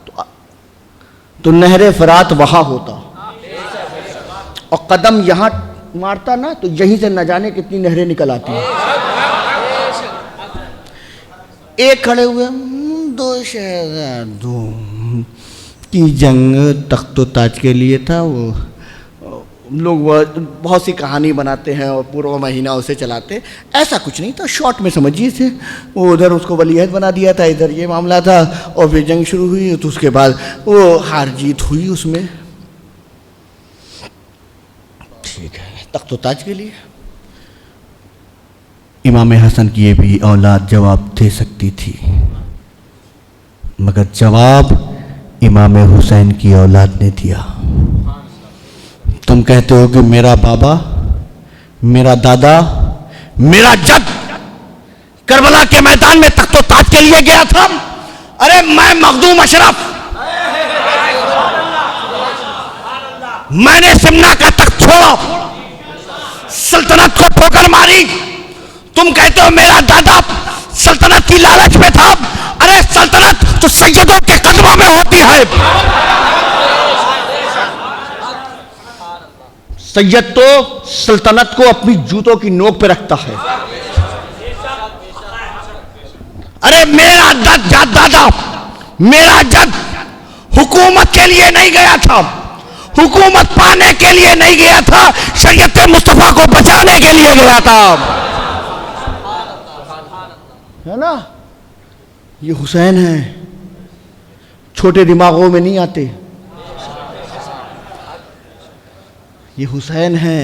Speaker 3: तो नहरे फरात वहां होता, और कदम यहां मारता ना तो यहीं से न जाने कितनी नहरें निकल आती हैं। एक खड़े हुए, दो शहजादों की जंग तख्तो ताज के लिए था। लोग बहुत सी कहानी बनाते हैं और पूरा महीना उसे चलाते। ऐसा कुछ नहीं था, शॉर्ट में समझिए थे। वो उधर उसको वलीअहद बना दिया था, इधर ये मामला था, और फिर जंग शुरू हुई तो उसके बाद वो हार जीत हुई उसमें। ठीक है, तख्त ताज के लिए इमाम हसन की ये भी औलाद जवाब दे सकती थी, मगर जवाब इमाम हुसैन की औलाद ने दिया। तुम कहते हो कि मेरा बाबा, मेरा दादा, मेरा जद करबला के मैदान में तख्तो ताज के लिए गया था। अरे मैं मखदूम अशरफ, मैंने सिमना का तख्त छोड़ा, सल्तनत को ठोकर मारी। तुम कहते हो मेरा दादा सल्तनत की लालच में था। अरे सल्तनत तो सैयदों के कदमों में होती है। सैयद तो सल्तनत को अपनी जूतों की नोक पे रखता है। अरे मेरा दादा, मेरा जद हुकूमत के लिए नहीं गया था, हुकूमत पाने के लिए नहीं गया था, शरीयत मुस्तफा को बचाने के लिए गया था, है ना। ये हुसैन है, छोटे दिमागों में नहीं आते। ये हुसैन है,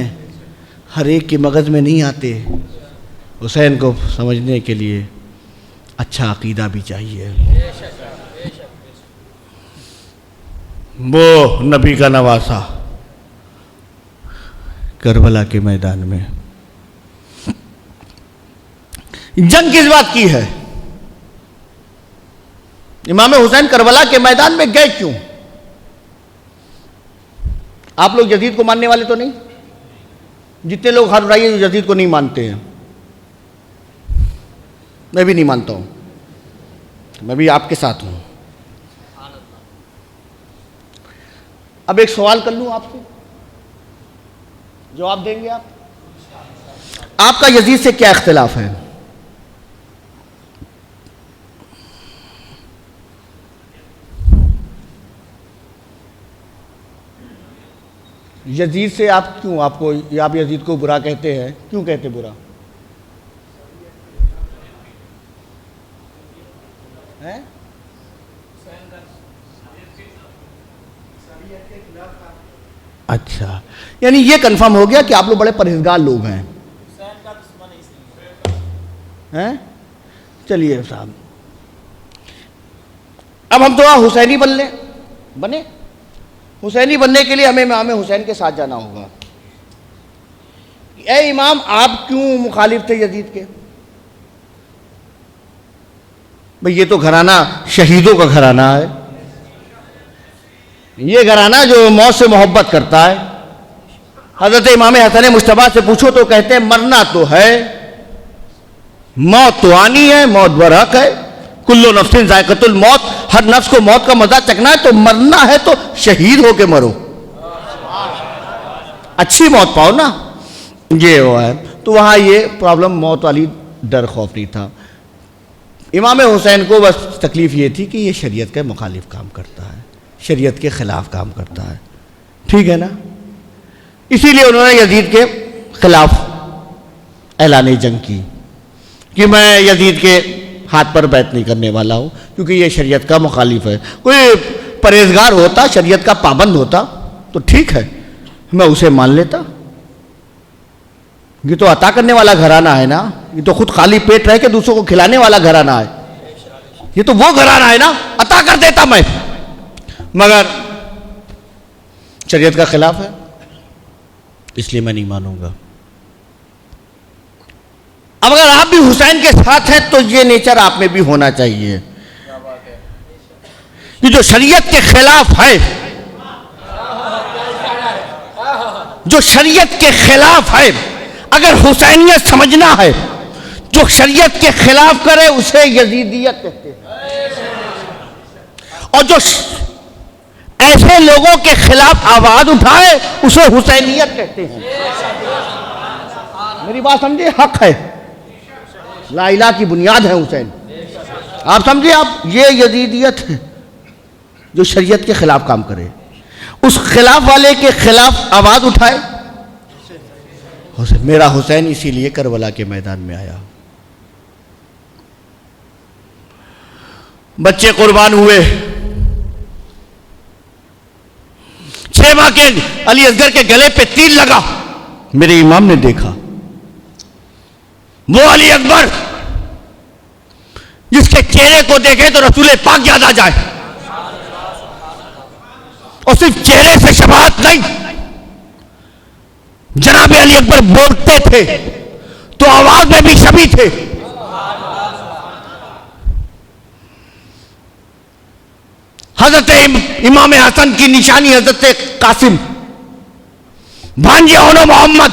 Speaker 3: हर एक के मगज में नहीं आते। हुसैन को समझने के लिए अच्छा अकीदा भी चाहिए। वो नबी का नवासा करबला के मैदान में जंग किस बात की है? इमाम हुसैन करबला के मैदान में गए क्यों? आप लोग यजीद को मानने वाले तो नहीं? जितने लोग हाथ उठाइए जो यजीद को नहीं मानते हैं। मैं भी नहीं मानता हूं, मैं भी आपके साथ हूं। अब एक सवाल कर लूं आपसे, जवाब देंगे आप? आपका यजीद से क्या इख्तिलाफ है? यजीद से आप क्यों, आपको आप यजीद को बुरा कहते हैं? क्यों कहते बुरा है? अच्छा, यानी ये कंफर्म हो गया कि आप लोग बड़े परहेजगार लोग हैं, हैं? चलिए साहब, अब हम थोड़ा हुसैनी बने। हुसैनी बनने के लिए हमें इमाम हुसैन के साथ जाना होगा। ए इमाम, आप क्यों मुखालिफ थे यजीद के? भाई ये तो घराना शहीदों का घराना है, ये घराना जो मौत से मोहब्बत करता है। हजरत इमाम हसन मुश्तबा से पूछो तो कहते हैं मरना तो है, मौत तो आनी है, मौत बरहक है, कुल्लो नफ्सिन जायकतुल मौत, हर नफ्स को मौत का मजा चखना है, तो मरना है तो शहीद होके मरो, अच्छी मौत पाओ ना। ये वो है, तो वहां ये प्रॉब्लम मौत वाली डर खौफ नहीं था। इमाम हुसैन को बस तकलीफ ये थी कि ये शरीयत के मुखालिफ काम करता है, शरीयत के खिलाफ काम करता है, ठीक है ना। इसीलिए उन्होंने यजीद के खिलाफ ऐलान जंग की कि मैं यजीद के हाथ पर बैत नहीं करने वाला हूं, क्योंकि ये शरीयत का मुखालिफ है। कोई परहेजगार होता, शरीयत का पाबंद होता तो ठीक है, मैं उसे मान लेता। ये तो अता करने वाला घराना है ना, ये तो खुद खाली पेट रह के दूसरों को खिलाने वाला घराना है, ये तो वो घराना है ना, अता कर देता मैं, मगर शरीयत का खिलाफ है, इसलिए मैं नहीं मानूंगा। अब अगर आप भी हुसैन के साथ हैं तो ये नेचर आप में भी होना चाहिए। ये जो शरीयत के खिलाफ है, जो शरीयत के खिलाफ है, अगर हुसैनियत समझना है, जो शरीयत के खिलाफ करे उसे यजीदियत कहते हैं, और जो ऐसे लोगों के खिलाफ आवाज उठाए उसे हुसैनियत कहते हैं। मेरी बात समझे, हक है, ला इलाहा की बुनियाद है हुसैन, आप समझिए। आप ये यजीदियत है जो शरीयत के खिलाफ काम करे, उस खिलाफ वाले के खिलाफ आवाज उठाए मेरा हुसैन इसीलिए करबला के मैदान में आया। बच्चे कुर्बान हुए। 6 माह के अली असगर के गले पे तीर लगा। मेरे इमाम ने देखा वो अली अकबर जिसके चेहरे को देखे तो रसूल पाक याद आ जाए, और सिर्फ चेहरे से शफाअत नहीं, जनाब अली अकबर बोलते थे तो आवाज में भी शबी थे। हजरत इमाम हसन की निशानी हजरत कासिम भांजे होनो मोहम्मद,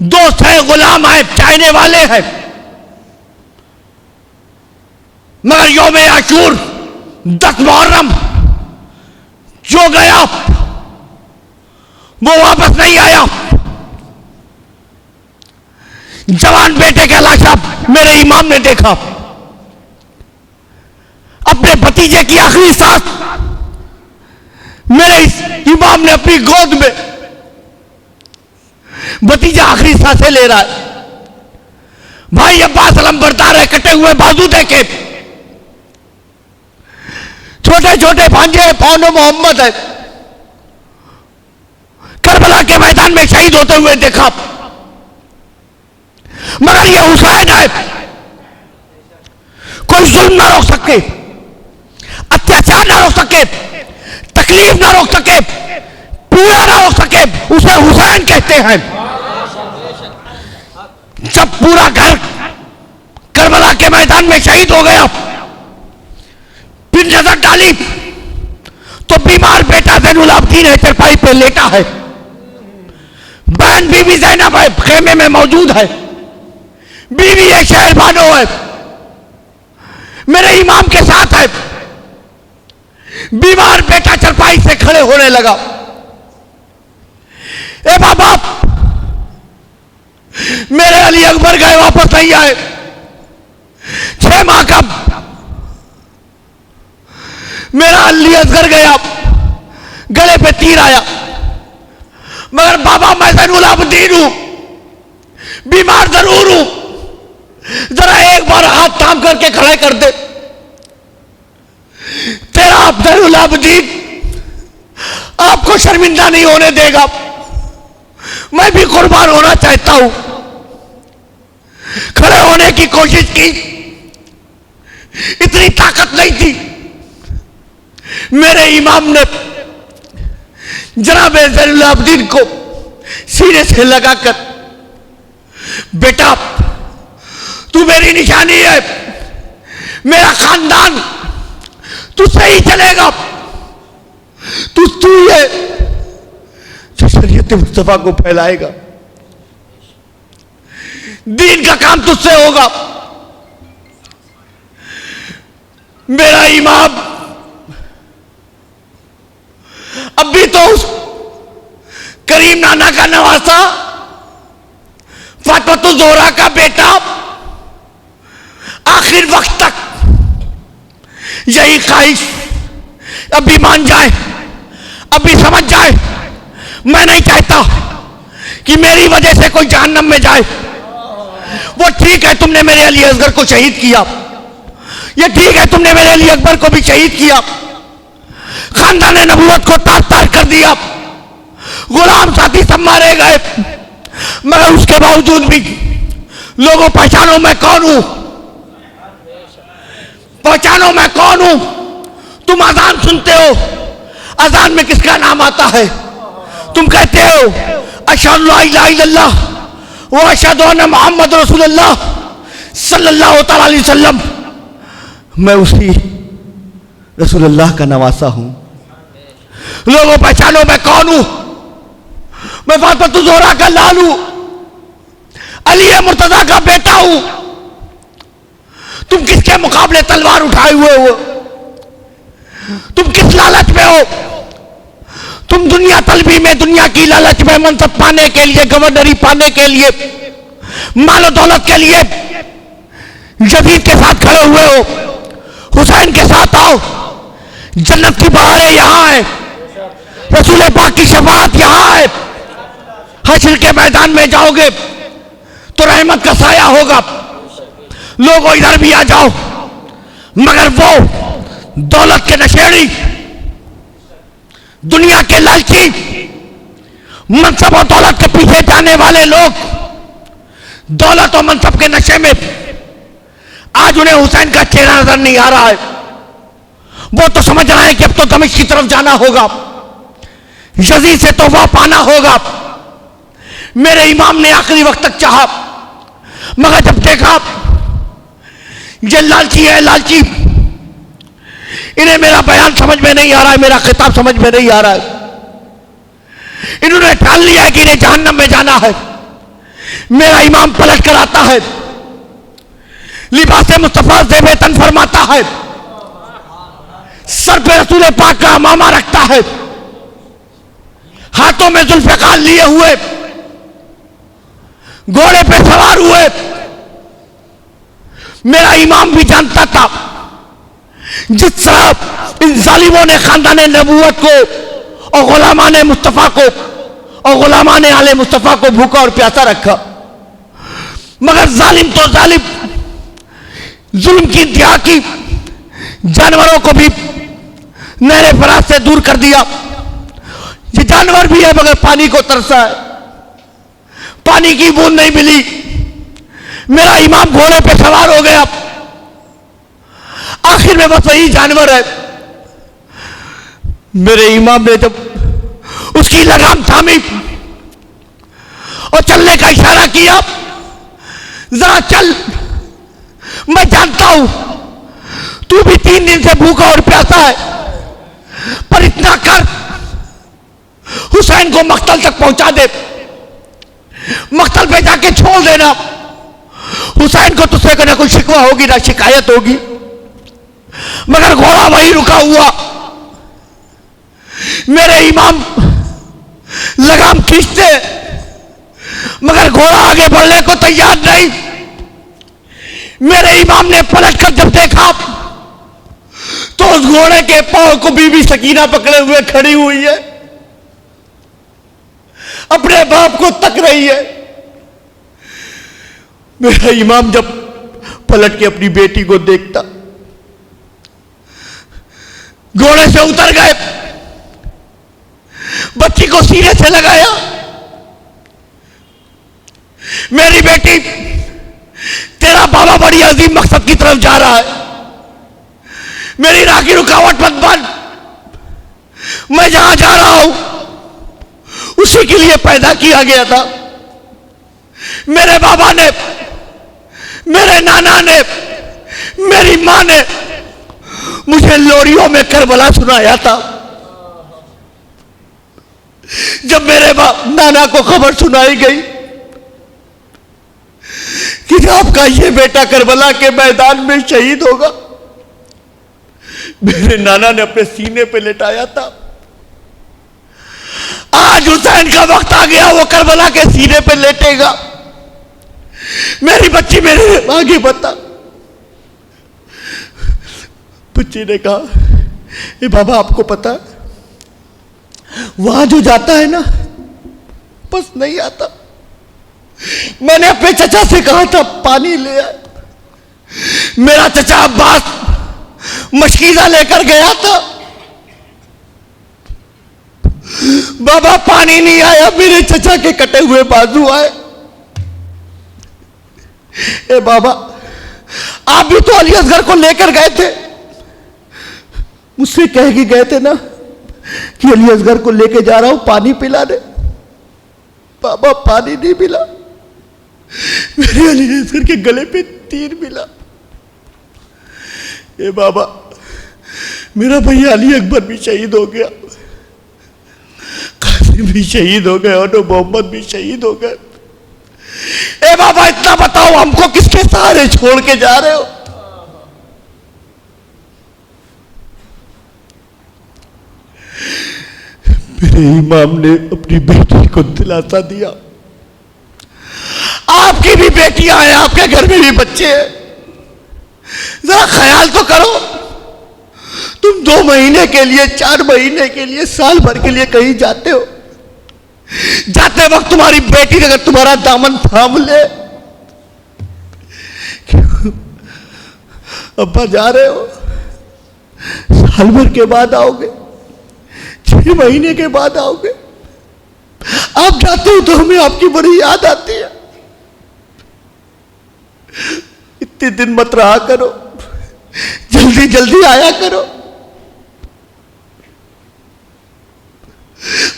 Speaker 3: दोस्त है, गुलाम है, चाहने वाले हैं, मगर यौम आशूर 10 मुहर्रम जो गया वो वापस नहीं आया। जवान बेटे का लाशा मेरे इमाम ने देखा, अपने भतीजे की आखिरी सांस मेरे इमाम ने अपनी गोद में, भतीजा आखिरी सांसें ले रहा है। भाई अब्बास अलंबरदार है, कटे हुए बाजू देखे, छोटे छोटे भांजे पौनो मोहम्मद है, करबला के मैदान में शहीद होते हुए देखा, मगर ये हुसैन है, कोई जुल्म ना रोक सके, अत्याचार ना रोक सके, तकलीफ ना रोक सके, पीड़ा ना रोक सके, उसे हुसैन कहते हैं। जब पूरा घर करबला के मैदान में शहीद हो गया, फिर नजर डाली तो बीमार बेटा ज़ैनुल आबदीन है, चरपाई पे लेटा है, बहन बीवी ज़ैनब है, खेमे में मौजूद है, बीवी है शहरबानो है, मेरे इमाम के साथ है। बीमार बेटा चरपाई से खड़े होने लगा, ए बाबा मेरे अली अकबर गए, वापस नहीं आए, 6 माह का मेरा अली असगर गया, गले पे तीर आया, मगर बाबा मैं ज़ैनुल आबदीन हूं, बीमार जरूर हूं, जरा एक बार हाथ थाम करके खड़े कर दे। तेरा ज़ैनुल आबदीन आपको शर्मिंदा नहीं होने देगा, मैं भी कुर्बान होना चाहता हूं। खड़े होने की कोशिश की, इतनी ताकत नहीं थी। मेरे इमाम ने जनाब ज़ैनुल आबदीन को सीने से लगाकर, बेटा तू मेरी निशानी है, मेरा खानदान तुझसे ही चलेगा, तू ही है जो शरीयत मुस्तफा को फैलाएगा, दीन का काम तुझसे होगा। मेरा इमाम अब भी तो उस करीम नाना का नवासा, फातिमा ज़ोहरा का बेटा, आखिर वक्त तक यही ख्वाहिश अभी मान जाए, अभी समझ जाए। मैं नहीं चाहता कि मेरी वजह से कोई जहन्नम में जाए। वो ठीक है तुमने मेरे अली असगर को शहीद किया, ये ठीक है तुमने मेरे अली अकबर को भी शहीद किया, खानदान नबूवत को तार तार कर दिया, गुलाम साथी सब मारे गए, मगर उसके बावजूद भी लोगों पहचानो मैं कौन हूं, पहचानो मैं कौन हूं। तुम अजान सुनते हो, अजान में किसका नाम आता है? तुम कहते हो अशहदु ला इलाहा इल्लल्लाह व अशहदु अन्ना मुहम्मद रसूलुल्लाह सल्लल्लाहु तआला अलैहि वसल्लम। मैं उसी रसूलुल्लाह का नवासा हूं। लोगों पहचानो मैं कौन हूं। मैं फातिमा ज़ोहरा का लाल हूं, अली मुर्तजा का बेटा हूं। तुम किसके मुकाबले तलवार उठाए हुए हो? तुम किस लालच में हो? तुम दुनिया तलबी में, दुनिया की लालच में, मनसब पाने के लिए, गवर्नरी पाने के लिए, मालो दौलत के लिए यजीद के साथ खड़े हुए हो। हुसैन के साथ आओ, जन्नत की बहारें यहां है, रसूल पाक की शफाअत यहां है। हश्र के मैदान में जाओगे तो रहमत का साया होगा, लोगों इधर भी आ जाओ। मगर वो दौलत के नशेड़ी, दुनिया के लालची, मनसब और दौलत के पीछे जाने वाले लोग दौलत और मनसब के नशे में आज उन्हें हुसैन का चेहरा नजर नहीं आ रहा है। वो तो समझ रहे हैं कि अब तो दमिश्क की तरफ जाना होगा, यजीद से तोहफा पाना होगा। मेरे इमाम ने आखिरी वक्त तक चाहा, मगर जब देखा ये लालची है, लालची, इन्हें मेरा बयान समझ में नहीं आ रहा है, मेरा खिताब समझ में नहीं आ रहा है, इन्होंने ठान लिया है कि इन्हें जहन्नम में जाना है। मेरा इमाम पलट कर आता है, लिबास मुस्तफा से वेतन फरमाता है, सर पे रसूल पाक का अमामा रखता है, हाथों में जुल्फ़िकार लिए हुए घोड़े पे सवार हुए। मेरा इमाम भी जानता था जिस तरह इन जालिमों ने खानदान नबूवत को और गुलामान मुस्तफा को और गुलामान आले मुस्तफा को भूखा और प्यासा रखा, मगर जालिम तो जालिम, जुल्म की इंतहा की, जानवरों को भी नहरे फराज से दूर कर दिया। ये जानवर भी है मगर पानी को तरसा है, पानी की बूंद नहीं मिली। मेरा इमाम घोड़े पे सवार हो गया, आखिर में बस वही जानवर है। मेरे इमाम ने जब उसकी लगाम थामी और चलने का इशारा किया, जरा चल, मैं जानता हूं तू भी 3 दिन से भूखा और प्यासा है, पर इतना कर, हुसैन को मक्तल तक पहुंचा दे, मक्तल पे जाके छोड़ देना। हुसैन को तुझसे कोई ना कोई शिकवा होगी, ना शिकायत होगी। मगर घोड़ा वहीं रुका हुआ। मेरे इमाम लगाम खींचते मगर घोड़ा आगे बढ़ने को तैयार नहीं। मेरे इमाम ने पलटकर जब देखा तो उस घोड़े के पांव को बीबी सकीना पकड़े हुए खड़ी हुई है, अपने बाप को तक रही है। मेरा इमाम जब पलट के अपनी बेटी को देखता, घोड़े से उतर गए, बच्ची को सीने से लगाया, मेरी बेटी तेरा बाबा बड़ी अजीम मकसद की तरफ जा रहा है, मेरी राह की रुकावट मत बन, मैं जहां जा रहा हूं उसी के लिए पैदा किया गया था। मेरे बाबा ने, मेरे नाना ने, मेरी मां ने मुझे लोरियों में करबला सुनाया था। जब मेरे नाना को खबर सुनाई गई कि आपका ये बेटा करबला के मैदान में शहीद होगा, मेरे नाना ने अपने सीने पे लेटाया था। आज हुसैन का वक्त आ गया, वो करबला के सीने पे लेटेगा। मेरी बच्ची मेरे आगे बता। बच्ची ने कहा, ए बाबा आपको पता है वहां जो जाता है ना बस नहीं आता। मैंने अपने चचा से कहा था पानी ले आए, मेरा चचा अब्बास मशकीजा लेकर गया था, बाबा पानी नहीं आया, मेरे चचा के कटे हुए बाजू आए। ए बाबा आप भी तो अली असगर को लेकर गए थे, मुझसे कह के गए थे ना कि अली असगर को लेकर जा रहा हूं पानी पिलाने। बाबा पानी नहीं मिला, मेरे अली असगर के गले पे तीर मिला। ए बाबा मेरा भैया अली अकबर भी शहीद हो गया, कासिम भी शहीद हो गए और मोहम्मद भी शहीद हो गए। ए बाबा इतना बताओ हमको किसके सहारे छोड़ के जा रहे हो? मेरे इमाम ने अपनी बेटी को दिलासा दिया, आपकी भी बेटियां हैं, आपके घर में भी बच्चे हैं, जरा ख्याल तो करो। तुम 2 महीने के लिए, 4 महीने के लिए, साल भर के लिए कहीं जाते हो, जाते वक्त तुम्हारी बेटी अगर तुम्हारा दामन थाम ले, अब्बा जा रहे हो, साल भर के बाद आओगे, 6 महीने के बाद आओगे, आप जाते हो तो हमें आपकी बड़ी याद आती है। इतने दिन मत रहा करो, जल्दी जल्दी आया करो।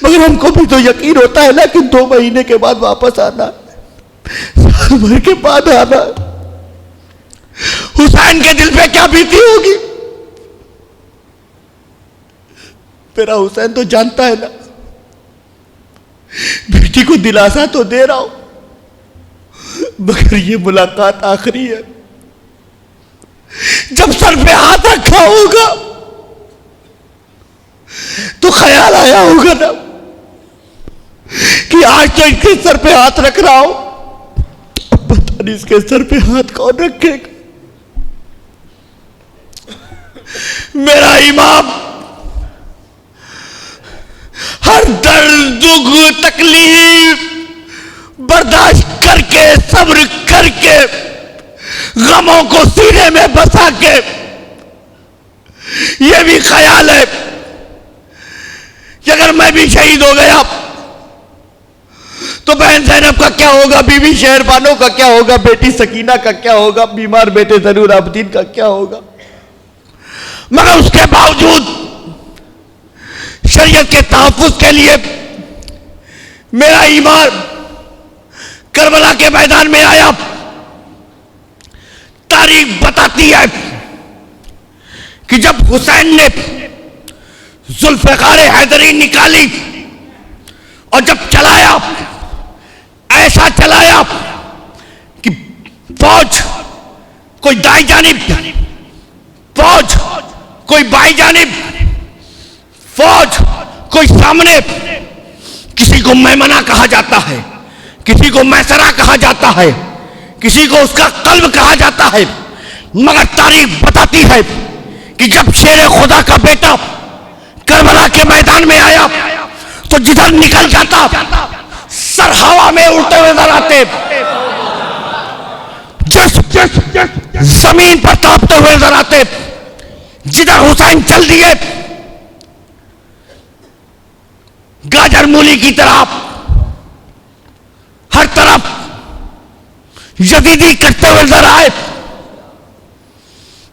Speaker 3: मगर हमको भी तो यकीन होता है ना कि 2 महीने के बाद वापस आना, साल भर के बाद आना। हुसैन के दिल पे क्या बीती होगी? मेरा हुसैन तो जानता है ना, बेटी को दिलासा तो दे रहा हूं, मगर ये मुलाकात आखिरी है। जब सर पे हाथ रखा होगा तो ख्याल आया होगा ना कि आज तो इसके सर पे हाथ रख रहा हूं, अब पता नहीं इसके सर पे हाथ कौन रखेगा। मेरा इमाम हर दर्द, दुख, तकलीफ बर्दाश्त करके, सब्र करके, गमों को सीने में बसा के, यह भी ख्याल है कि अगर मैं भी शहीद हो गया तो बहन ज़ैनब का क्या होगा, बीवी शहरबानो का क्या होगा, बेटी सकीना का क्या होगा, बीमार बेटे ज़ैनुल आबदीन का क्या होगा। मगर उसके बावजूद शरीयत के तहफ्फुज़ के लिए मेरा ईमान करबला के मैदान में आया। तारीख बताती है कि जब हुसैन ने जुल्फ़िकार हैदरी निकाली और जब चलाया, ऐसा चलाया कि फौज कोई दाई जानिब, फौज कोई बाई जानिब, फौज कोई सामने, किसी को मैमना कहा जाता है, किसी को मैसरा कहा जाता है, किसी को उसका कल्ब कहा जाता है। मगर तारीख बताती है कि जब शेर खुदा का बेटा करबला के मैदान में आया तो जिधर निकल जाता सर हवा में उड़ते हुए नजर आते, जमीन पर तापते हुए नजर आते। जिधर हुसैन चल दिए, गाजर मूली की तरह हर तरफ यजीदी करते हुए नजर आए।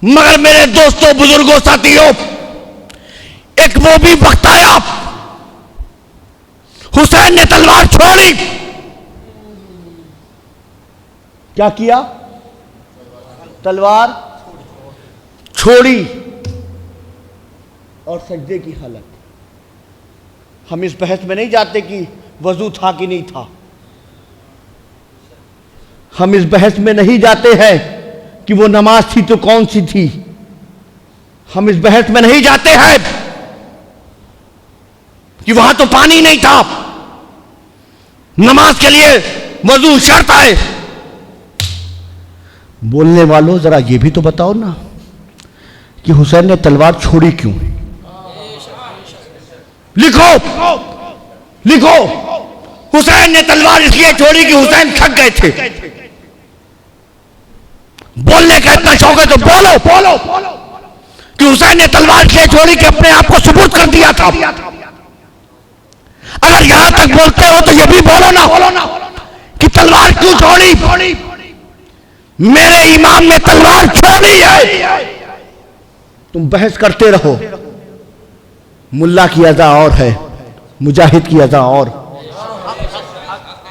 Speaker 3: मगर मेरे दोस्तों, बुजुर्गों, साथियों, एक वो भी वक्त आया हुसैन ने तलवार छोड़ी। क्या किया? तलवार छोड़ी और सजदे की हालत। हम इस बहस में नहीं जाते कि वजू था कि नहीं था, हम इस बहस में नहीं जाते हैं कि वो नमाज थी तो कौन सी थी, हम इस बहस में नहीं जाते हैं कि वहां तो पानी नहीं था, नमाज के लिए वजू शर्त है। बोलने वालों, जरा ये भी तो बताओ ना कि हुसैन ने तलवार छोड़ी क्यों? लिखो, लिखो। हुसैन ने तलवार इसलिए छोड़ी कि हुसैन थक गए थे। बोलने का इतना शौक है तो बोलो, बोलो कि हुसैन ने तलवार इसलिए छोड़ी कि अपने आप को सुबूत कर दिया था। अगर यहां तक बोलते हो तो ये भी बोलो ना कि तलवार क्यों छोड़ी? मेरे इमाम ने तलवार छोड़ी है। तुम बहस करते रहो, मुल्ला की अदा और है, मुजाहिद की अदा और।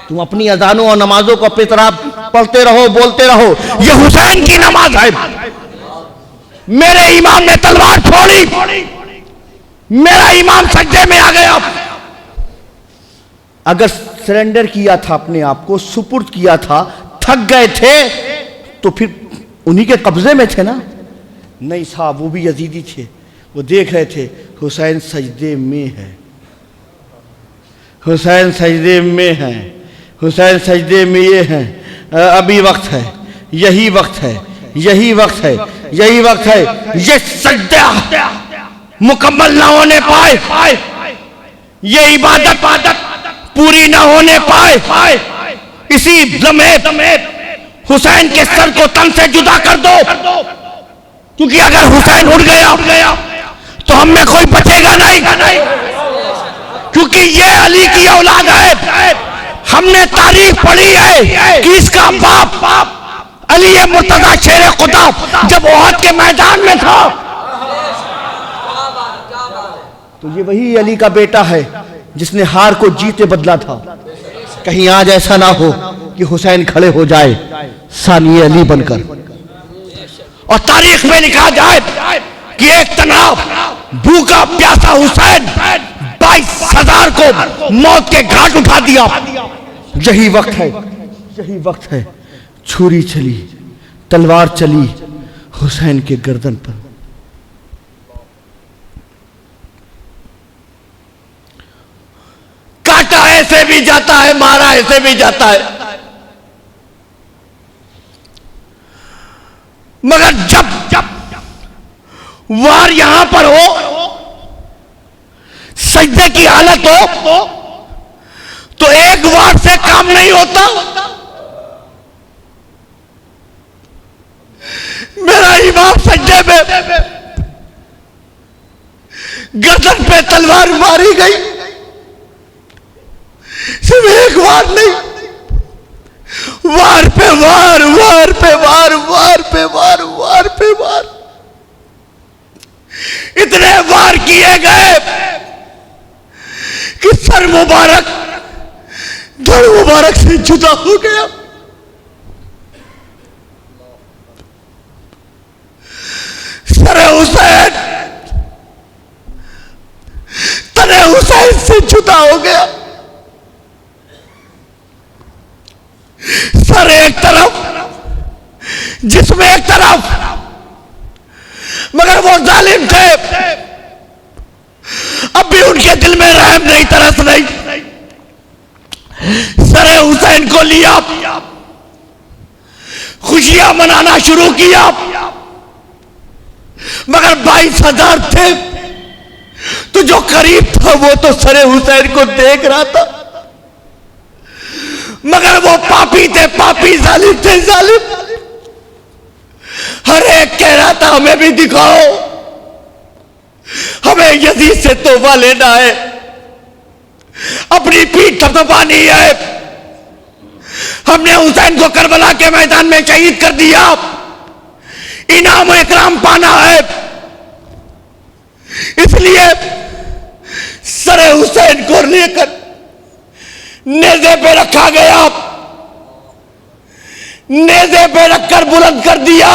Speaker 3: तुम अपनी अजानों और नमाजों को अपनी तरह पढ़ते रहो, बोलते रहो। ये हुसैन की नमाज है। मेरे इमाम ने तलवार छोड़ी, मेरा इमाम सजदे में आ गया। अगर सरेंडर किया था, अपने आप को सुपुर्द किया था, थक गए थे, तो फिर उन्हीं के कब्जे में थे ना? नहीं साहब, वो भी यजीदी थे। वो देख रहे थे हुसैन सजदे में है, हुसैन सजदे में है, हुसैन सजदे में ये है। अभी वक्त है, यही वक्त है, यही वक्त है, यही वक्त है। ये सजदा मुकम्मल ना होने पाए, ये इबादत पूरी ना होने पाए, इसी लम्हे हुसैन के सर को तन से जुदा कर दो, क्योंकि अगर हुसैन उड़ गया तो हम में कोई बचेगा नहीं, क्योंकि ये अली की औलाद है। हमने तारीख पढ़ी है कि इसका बाप अली मुर्तजा शेर खुदा जब ओहद के मैदान में था, तो ये वही अली का बेटा है जिसने हार को जीते बदला था। कहीं आज ऐसा ना हो कि हुसैन खड़े हो जाए सानी अली बनकर, और तारीख में लिखा जाए कि एक तनाव भूखा प्यासा हुसैन 22,000 को मौत के घाट उठा दिया। यही वक्त है छुरी चली, तलवार चली हुसैन के गर्दन पर। काटा ऐसे भी जाता है, मारा ऐसे भी जाता है, मगर जब वार यहां पर हो, सजदे की हालत हो, तो एक वार से काम नहीं होता। मेरा इमाम सजदे में गर्दन पे तलवार मारी गई, सिर्फ एक वार नहीं, वार पे वार, वार पे वार, वार पे वार, वार पे वार, इतने वार किए गए कि सर मुबारक धड़ मुबारक से जुदा हो गया। सर हुसैन तने हुसैन से जुदा हो गया। सर एक तरफ, जिसमें एक तरफ, मगर वो जालिम थे, अब भी उनके दिल में रहम नहीं, तरस नहीं। सरे हुसैन को लिया, खुशियां मनाना शुरू किया, मगर 22,000 थे, तो जो करीब था वो तो सरे हुसैन को देख रहा था, मगर वो पापी थे, पापी, जालिम थे, जालिम। हर एक कह रहा था हमें भी दिखाओ, हमें यजीद से तोहफा लेना है, अपनी पीठ थपथपानी है। हमने हुसैन को करबला के मैदान में शहीद कर दिया, इनाम इकराम पाना है, इसलिए सरे हुसैन को लेकर नेज़े पे रखा गया, नेज़े पे रखकर बुलंद कर दिया।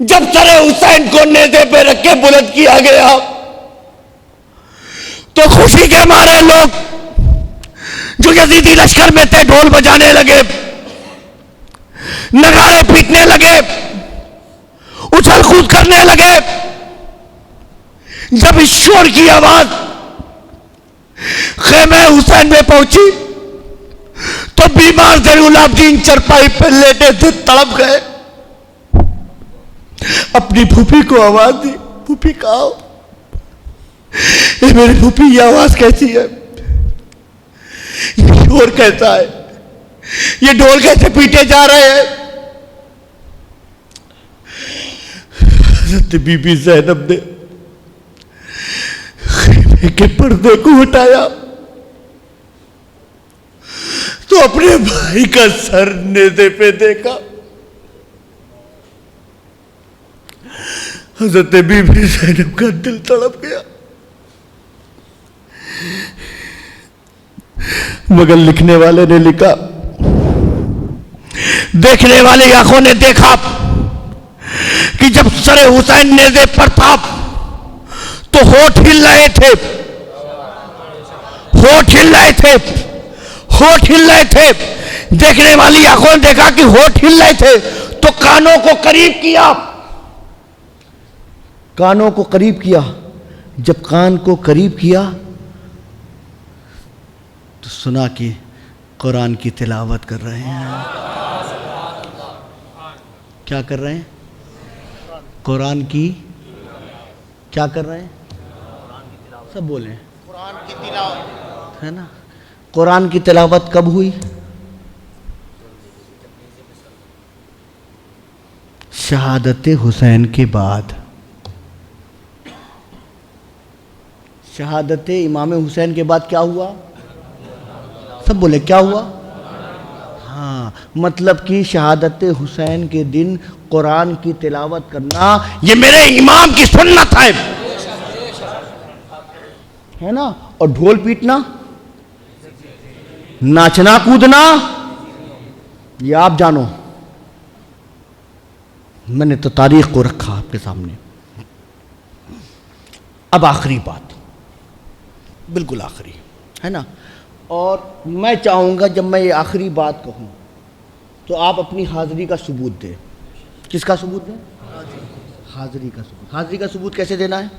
Speaker 3: जब सरे हुसैन को नेज़े पे रख के बुलंद किया गया, तो खुशी के मारे लोग जो यजीदी लश्कर में थे ढोल बजाने लगे, नगाड़े पीटने लगे, उछल कूद करने लगे। जब इस शोर की आवाज खेमे हुसैन में पहुंची, तो बीमार ज़ैनुलाब्दीन चरपाई पर लेटे थे, तड़प गए। अपनी फूफी को आवाज दी, फूफी कहा हो? ये मेरी फूफी, ये आवाज कैसी है, ये शोर कैसा है, ये ढोल कैसे पीटे जा रहे हैं? हज़रत बीबी ज़ैनब ने खेमे के पर्दे को हटाया, तो अपने भाई का सर नेज़े पे देखा। हज़रत बीबी ज़ैनब का दिल तड़प गया, मगर लिखने वाले ने लिखा, देखने वाले आंखों ने देखा कि जब सरे हुसैन नेज़े पर था तो होठ हिल रहे थे, होठ हिल रहे थे, होठ हिल रहे थे। देखने वाली आंखों ने देखा कि होठ हिल रहे थे, तो कानों को करीब किया, कानों को करीब किया। जब कान को करीब किया तो सुना कि कुरान की तिलावत कर रहे हैं। क्या कर रहे हैं? कुरान की क्या कर रहे हैं? सब बोले
Speaker 4: कुरान की तिलावत।
Speaker 3: है ना। कुरान की तिलावत कब हुई? शहादत हुसैन के बाद। शहादत इमाम हुसैन के बाद क्या हुआ? सब बोले क्या हुआ? हाँ, मतलब कि शहादत हुसैन के दिन कुरान की तिलावत करना ये मेरे इमाम की सुन्नत है ना। और ढोल पीटना, नाचना कूदना, ये आप जानो। मैंने तो तारीख को रखा आपके सामने। अब आखिरी बात, बिल्कुल आखिरी, है ना। और मैं चाहूँगा जब मैं ये आखिरी बात कहूँ तो आप अपनी हाज़िरी का सबूत दें। किसका सबूत दें? हाज़िरी का सबूत। हाज़िरी का सबूत कैसे देना है?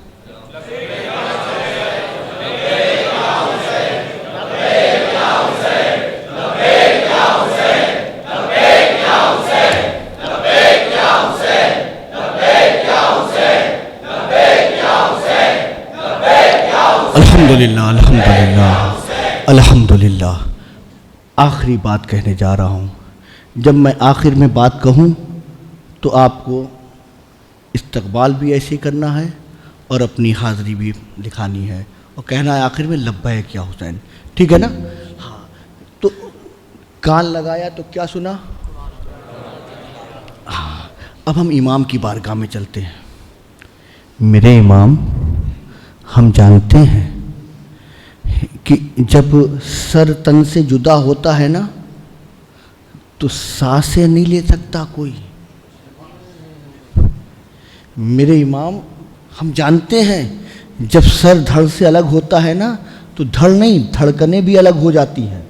Speaker 3: अल्हम्दुलिल्लाह अल्हम्दुलिल्लाह अल्हम्दुलिल्लाह। आखिरी बात कहने जा रहा हूँ। जब मैं आखिर में बात कहूँ तो आपको इस्तकबाल भी ऐसे ही करना है और अपनी हाज़िरी भी लिखानी है और कहना है आखिर में लब्बैक या हुसैन। ठीक है ना? हाँ, तो कान लगाया तो क्या सुना? हाँ, अब हम इमाम की बारगाह में चलते हैं। मेरे इमाम, हम जानते हैं कि जब सर तन से जुदा होता है ना तो सांसें नहीं ले सकता कोई। मेरे इमाम, हम जानते हैं जब सर धड़ से अलग होता है ना तो धड़ नहीं, धड़कनें भी अलग हो जाती हैं।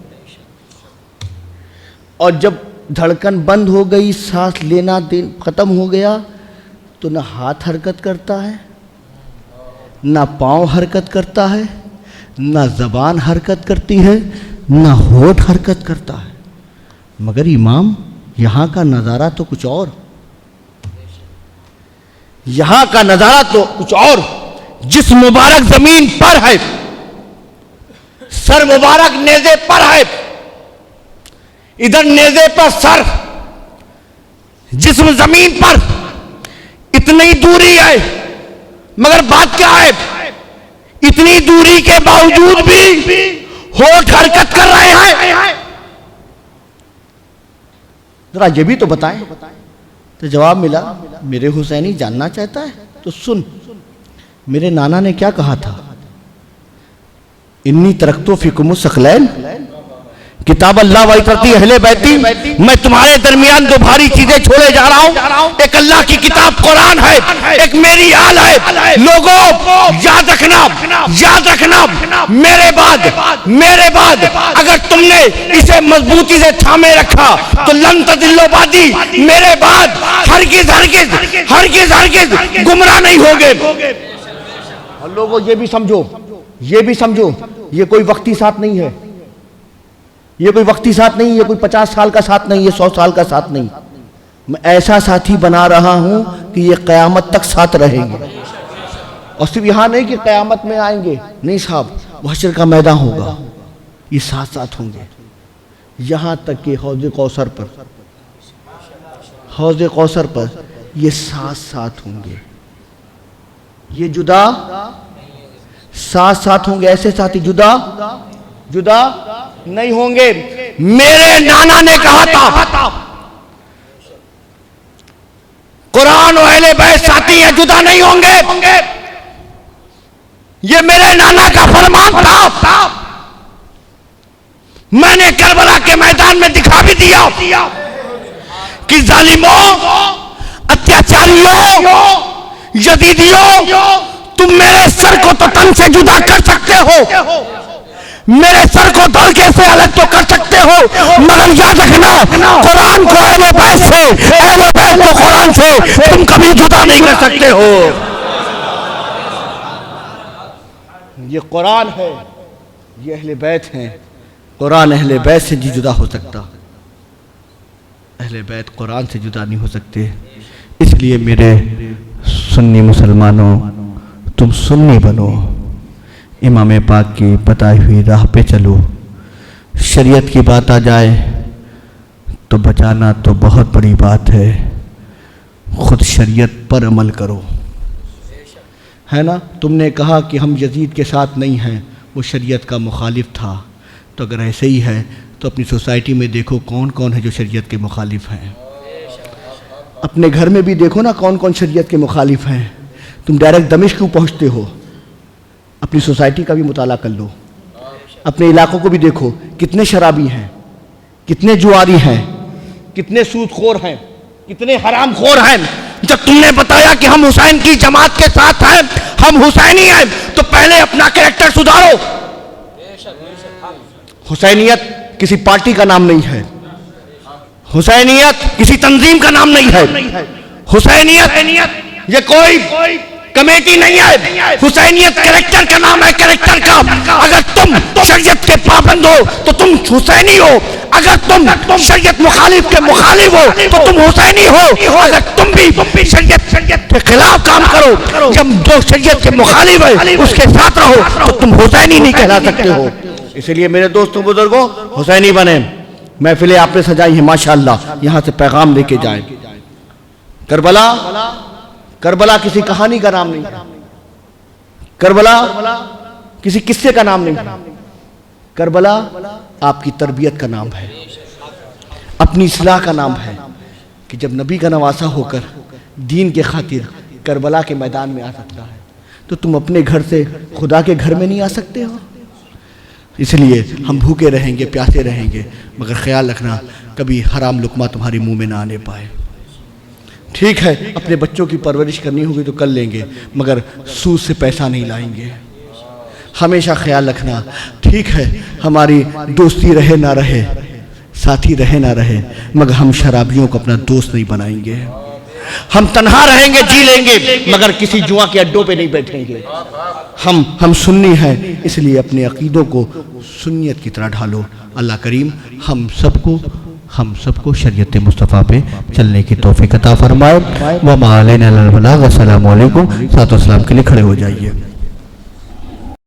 Speaker 3: और जब धड़कन बंद हो गई, सांस लेना ख़त्म हो गया तो ना हाथ हरकत करता है, ना पाँव हरकत करता है, ना ज़बान हरकत करती है, ना होठ हरकत करता है। मगर इमाम, यहाँ का नज़ारा तो कुछ और, यहाँ का नज़ारा तो कुछ और। जिस मुबारक ज़मीन पर है, सर मुबारक नेज़े पर है, इधर नेज़े पर सर, जिस्म ज़मीन पर, इतनी दूरी है। मगर बात क्या है? इतनी दूरी के बावजूद भी होठ हरकत कर रहे हैं। जरा ये भी तो बताएं। तो जवाब मिला, मेरे हुसैनी जानना चाहता है तो सुन। मेरे नाना ने क्या कहा था? इन्नी तरक्तो फिकुम सकलैन किताब अल्लाह व इतरती अहले बैती। मैं तुम्हारे दरमियान दो भारी चीजें छोड़े जा रहा हूँ। एक अल्लाह की किताब कुरान है, एक मेरी आल है। लोगों, याद रखना, याद रखना, मेरे बाद अगर तुमने इसे मजबूती से थामे रखा तो लन तदिल्लो बादी, मेरे बाद हरगिज़ हरगिज़ हरगिज़ हरगिज़ गुमराह नहीं होगे। और लोगों, ये भी समझो, ये भी समझो, ये कोई वक्ती साथ नहीं है, ये कोई वक्ती साथ नहीं, ये कोई 50 साल का साथ नहीं, ये 100 साल का साथ नहीं। मैं ऐसा साथी बना रहा हूं कि ये क़यामत तक साथ रहेंगे। और सिर्फ यहाँ नहीं कि क़यामत में आएंगे, नहीं साहब, हश्र का मैदान होगा, ये साथ साथ होंगे। यहाँ तक कि हौज़ कौसर पर, हौज़ कौसर पर ये साथ साथ होंगे। ये जुदा साथ साथ होंगे, ऐसे साथी जुदा जुदा नहीं होंगे। मेरे नाना ने कहा था, कुरान और अहले बैत साथी हैं, जुदा नहीं होंगे। ये मेरे नाना का फरमान था। मैंने करबला के मैदान में दिखा भी दिया कि जालिमों, अत्याचारियों, यजीदियों, तुम मेरे सर को तो तन से जुदा कर सकते हो, मेरे सर को धड़के से अलग तो कर सकते हो, मगर याद रखना, कुरान को अहले बैत से, अहले बैत को कुरान से तुम कभी जुदा नहीं कर सकते हो। ये कुरान है, ये अहले बैत हैं। कुरान अहले बैत से जी जुदा हो सकता, अहले बैत कुरान से जुदा नहीं हो सकते। इसलिए मेरे सुन्नी मुसलमानों,
Speaker 2: तुम सुन्नी बनो, इमाम पाक की बताई हुई राह पे चलो। शरीयत की बात आ जाए तो बचाना तो बहुत बड़ी बात है, खुद शरीयत पर अमल करो,
Speaker 3: है ना। तुमने कहा कि हम यजीद के साथ नहीं हैं, वो शरीयत का मुखालिफ था। तो अगर ऐसे ही है तो अपनी सोसाइटी में देखो कौन कौन है जो शरीयत के मुखालिफ हैं। अपने घर में भी देखो ना कौन कौन शरीयत के मुखालिफ हैं। तुम डायरेक्ट दमिश्क क्यों पहुँचते हो? अपनी सोसाइटी का भी मुताला कर लो, अपने इलाकों को भी देखो, कितने शराबी हैं, कितने जुआरी हैं, कितने सूदखोर हैं, कितने हरामखोर हैं। जब तुमने बताया कि हम हुसैन की जमात के साथ हैं, हम हुसैनी हैं, तो पहले अपना कैरेक्टर सुधारो। हुसैनियत किसी पार्टी का नाम नहीं है, हुसैनियत किसी तंजीम का नाम नहीं है, हुसैनियत ये कोई कमेटी नहीं है, हुसैनियत कैरेक्टर का नाम है, कैरेक्टर का। अगर तुम शरीयत के पाबंद हो तो तुम हुसैनी हो, अगर तुम शरीयत मुखालिफ के मुखालिफ हो तो तुम हुसैनी हो। अगर तुम भी शरीयत के खिलाफ काम करो, जब जो शरीयत के मुखालिफ है उसके साथ रहो, तो तुम हुसैनी नहीं कहला सकते हो। इसलिए मेरे दोस्तों बुजुर्गों, हुसैनी बने। महफिलें आपने सजाई हैं माशाअल्लाह, यहाँ से पैगाम लेके जाएं। करबला किसी कहानी का नाम नहीं है, करबला किसी किस्से का नाम नहीं है, करबला आपकी तरबियत का नाम है, अपनी इस्लाह का नाम है कि जब नबी का नवासा होकर दीन के खातिर करबला के मैदान में आ सकता है, तो तुम अपने घर से खुदा के घर में नहीं आ सकते हो। इसलिए हम भूखे रहेंगे, प्यासे रहेंगे, मगर ख्याल रखना कभी हराम लुकमा तुम्हारे मुंह में ना आने पाए। ठीक है, अपने बच्चों की परवरिश करनी होगी तो कर लेंगे, मगर सूद से पैसा नहीं लाएंगे। हमेशा ख्याल रखना, ठीक है हमारी दोस्ती रहे ना रहे, साथी रहे ना रहे, मगर हम शराबियों को अपना दोस्त नहीं बनाएंगे। हम तन्हा रहेंगे, जी लेंगे, मगर किसी जुआ के अड्डों पे नहीं बैठेंगे। हम सुन्नी हैं, इसलिए अपने अकीदों को सुन्नियत की तरह ढालो। अल्लाह करीम हम सबको शरीयत मुस्तफ़ा पे चलने की तौफीक अता फरमाए। व मा अलैना इल्लल बलाग। अस्सलामु अलैकुम। सातो सलाम के लिए खड़े हो जाइए।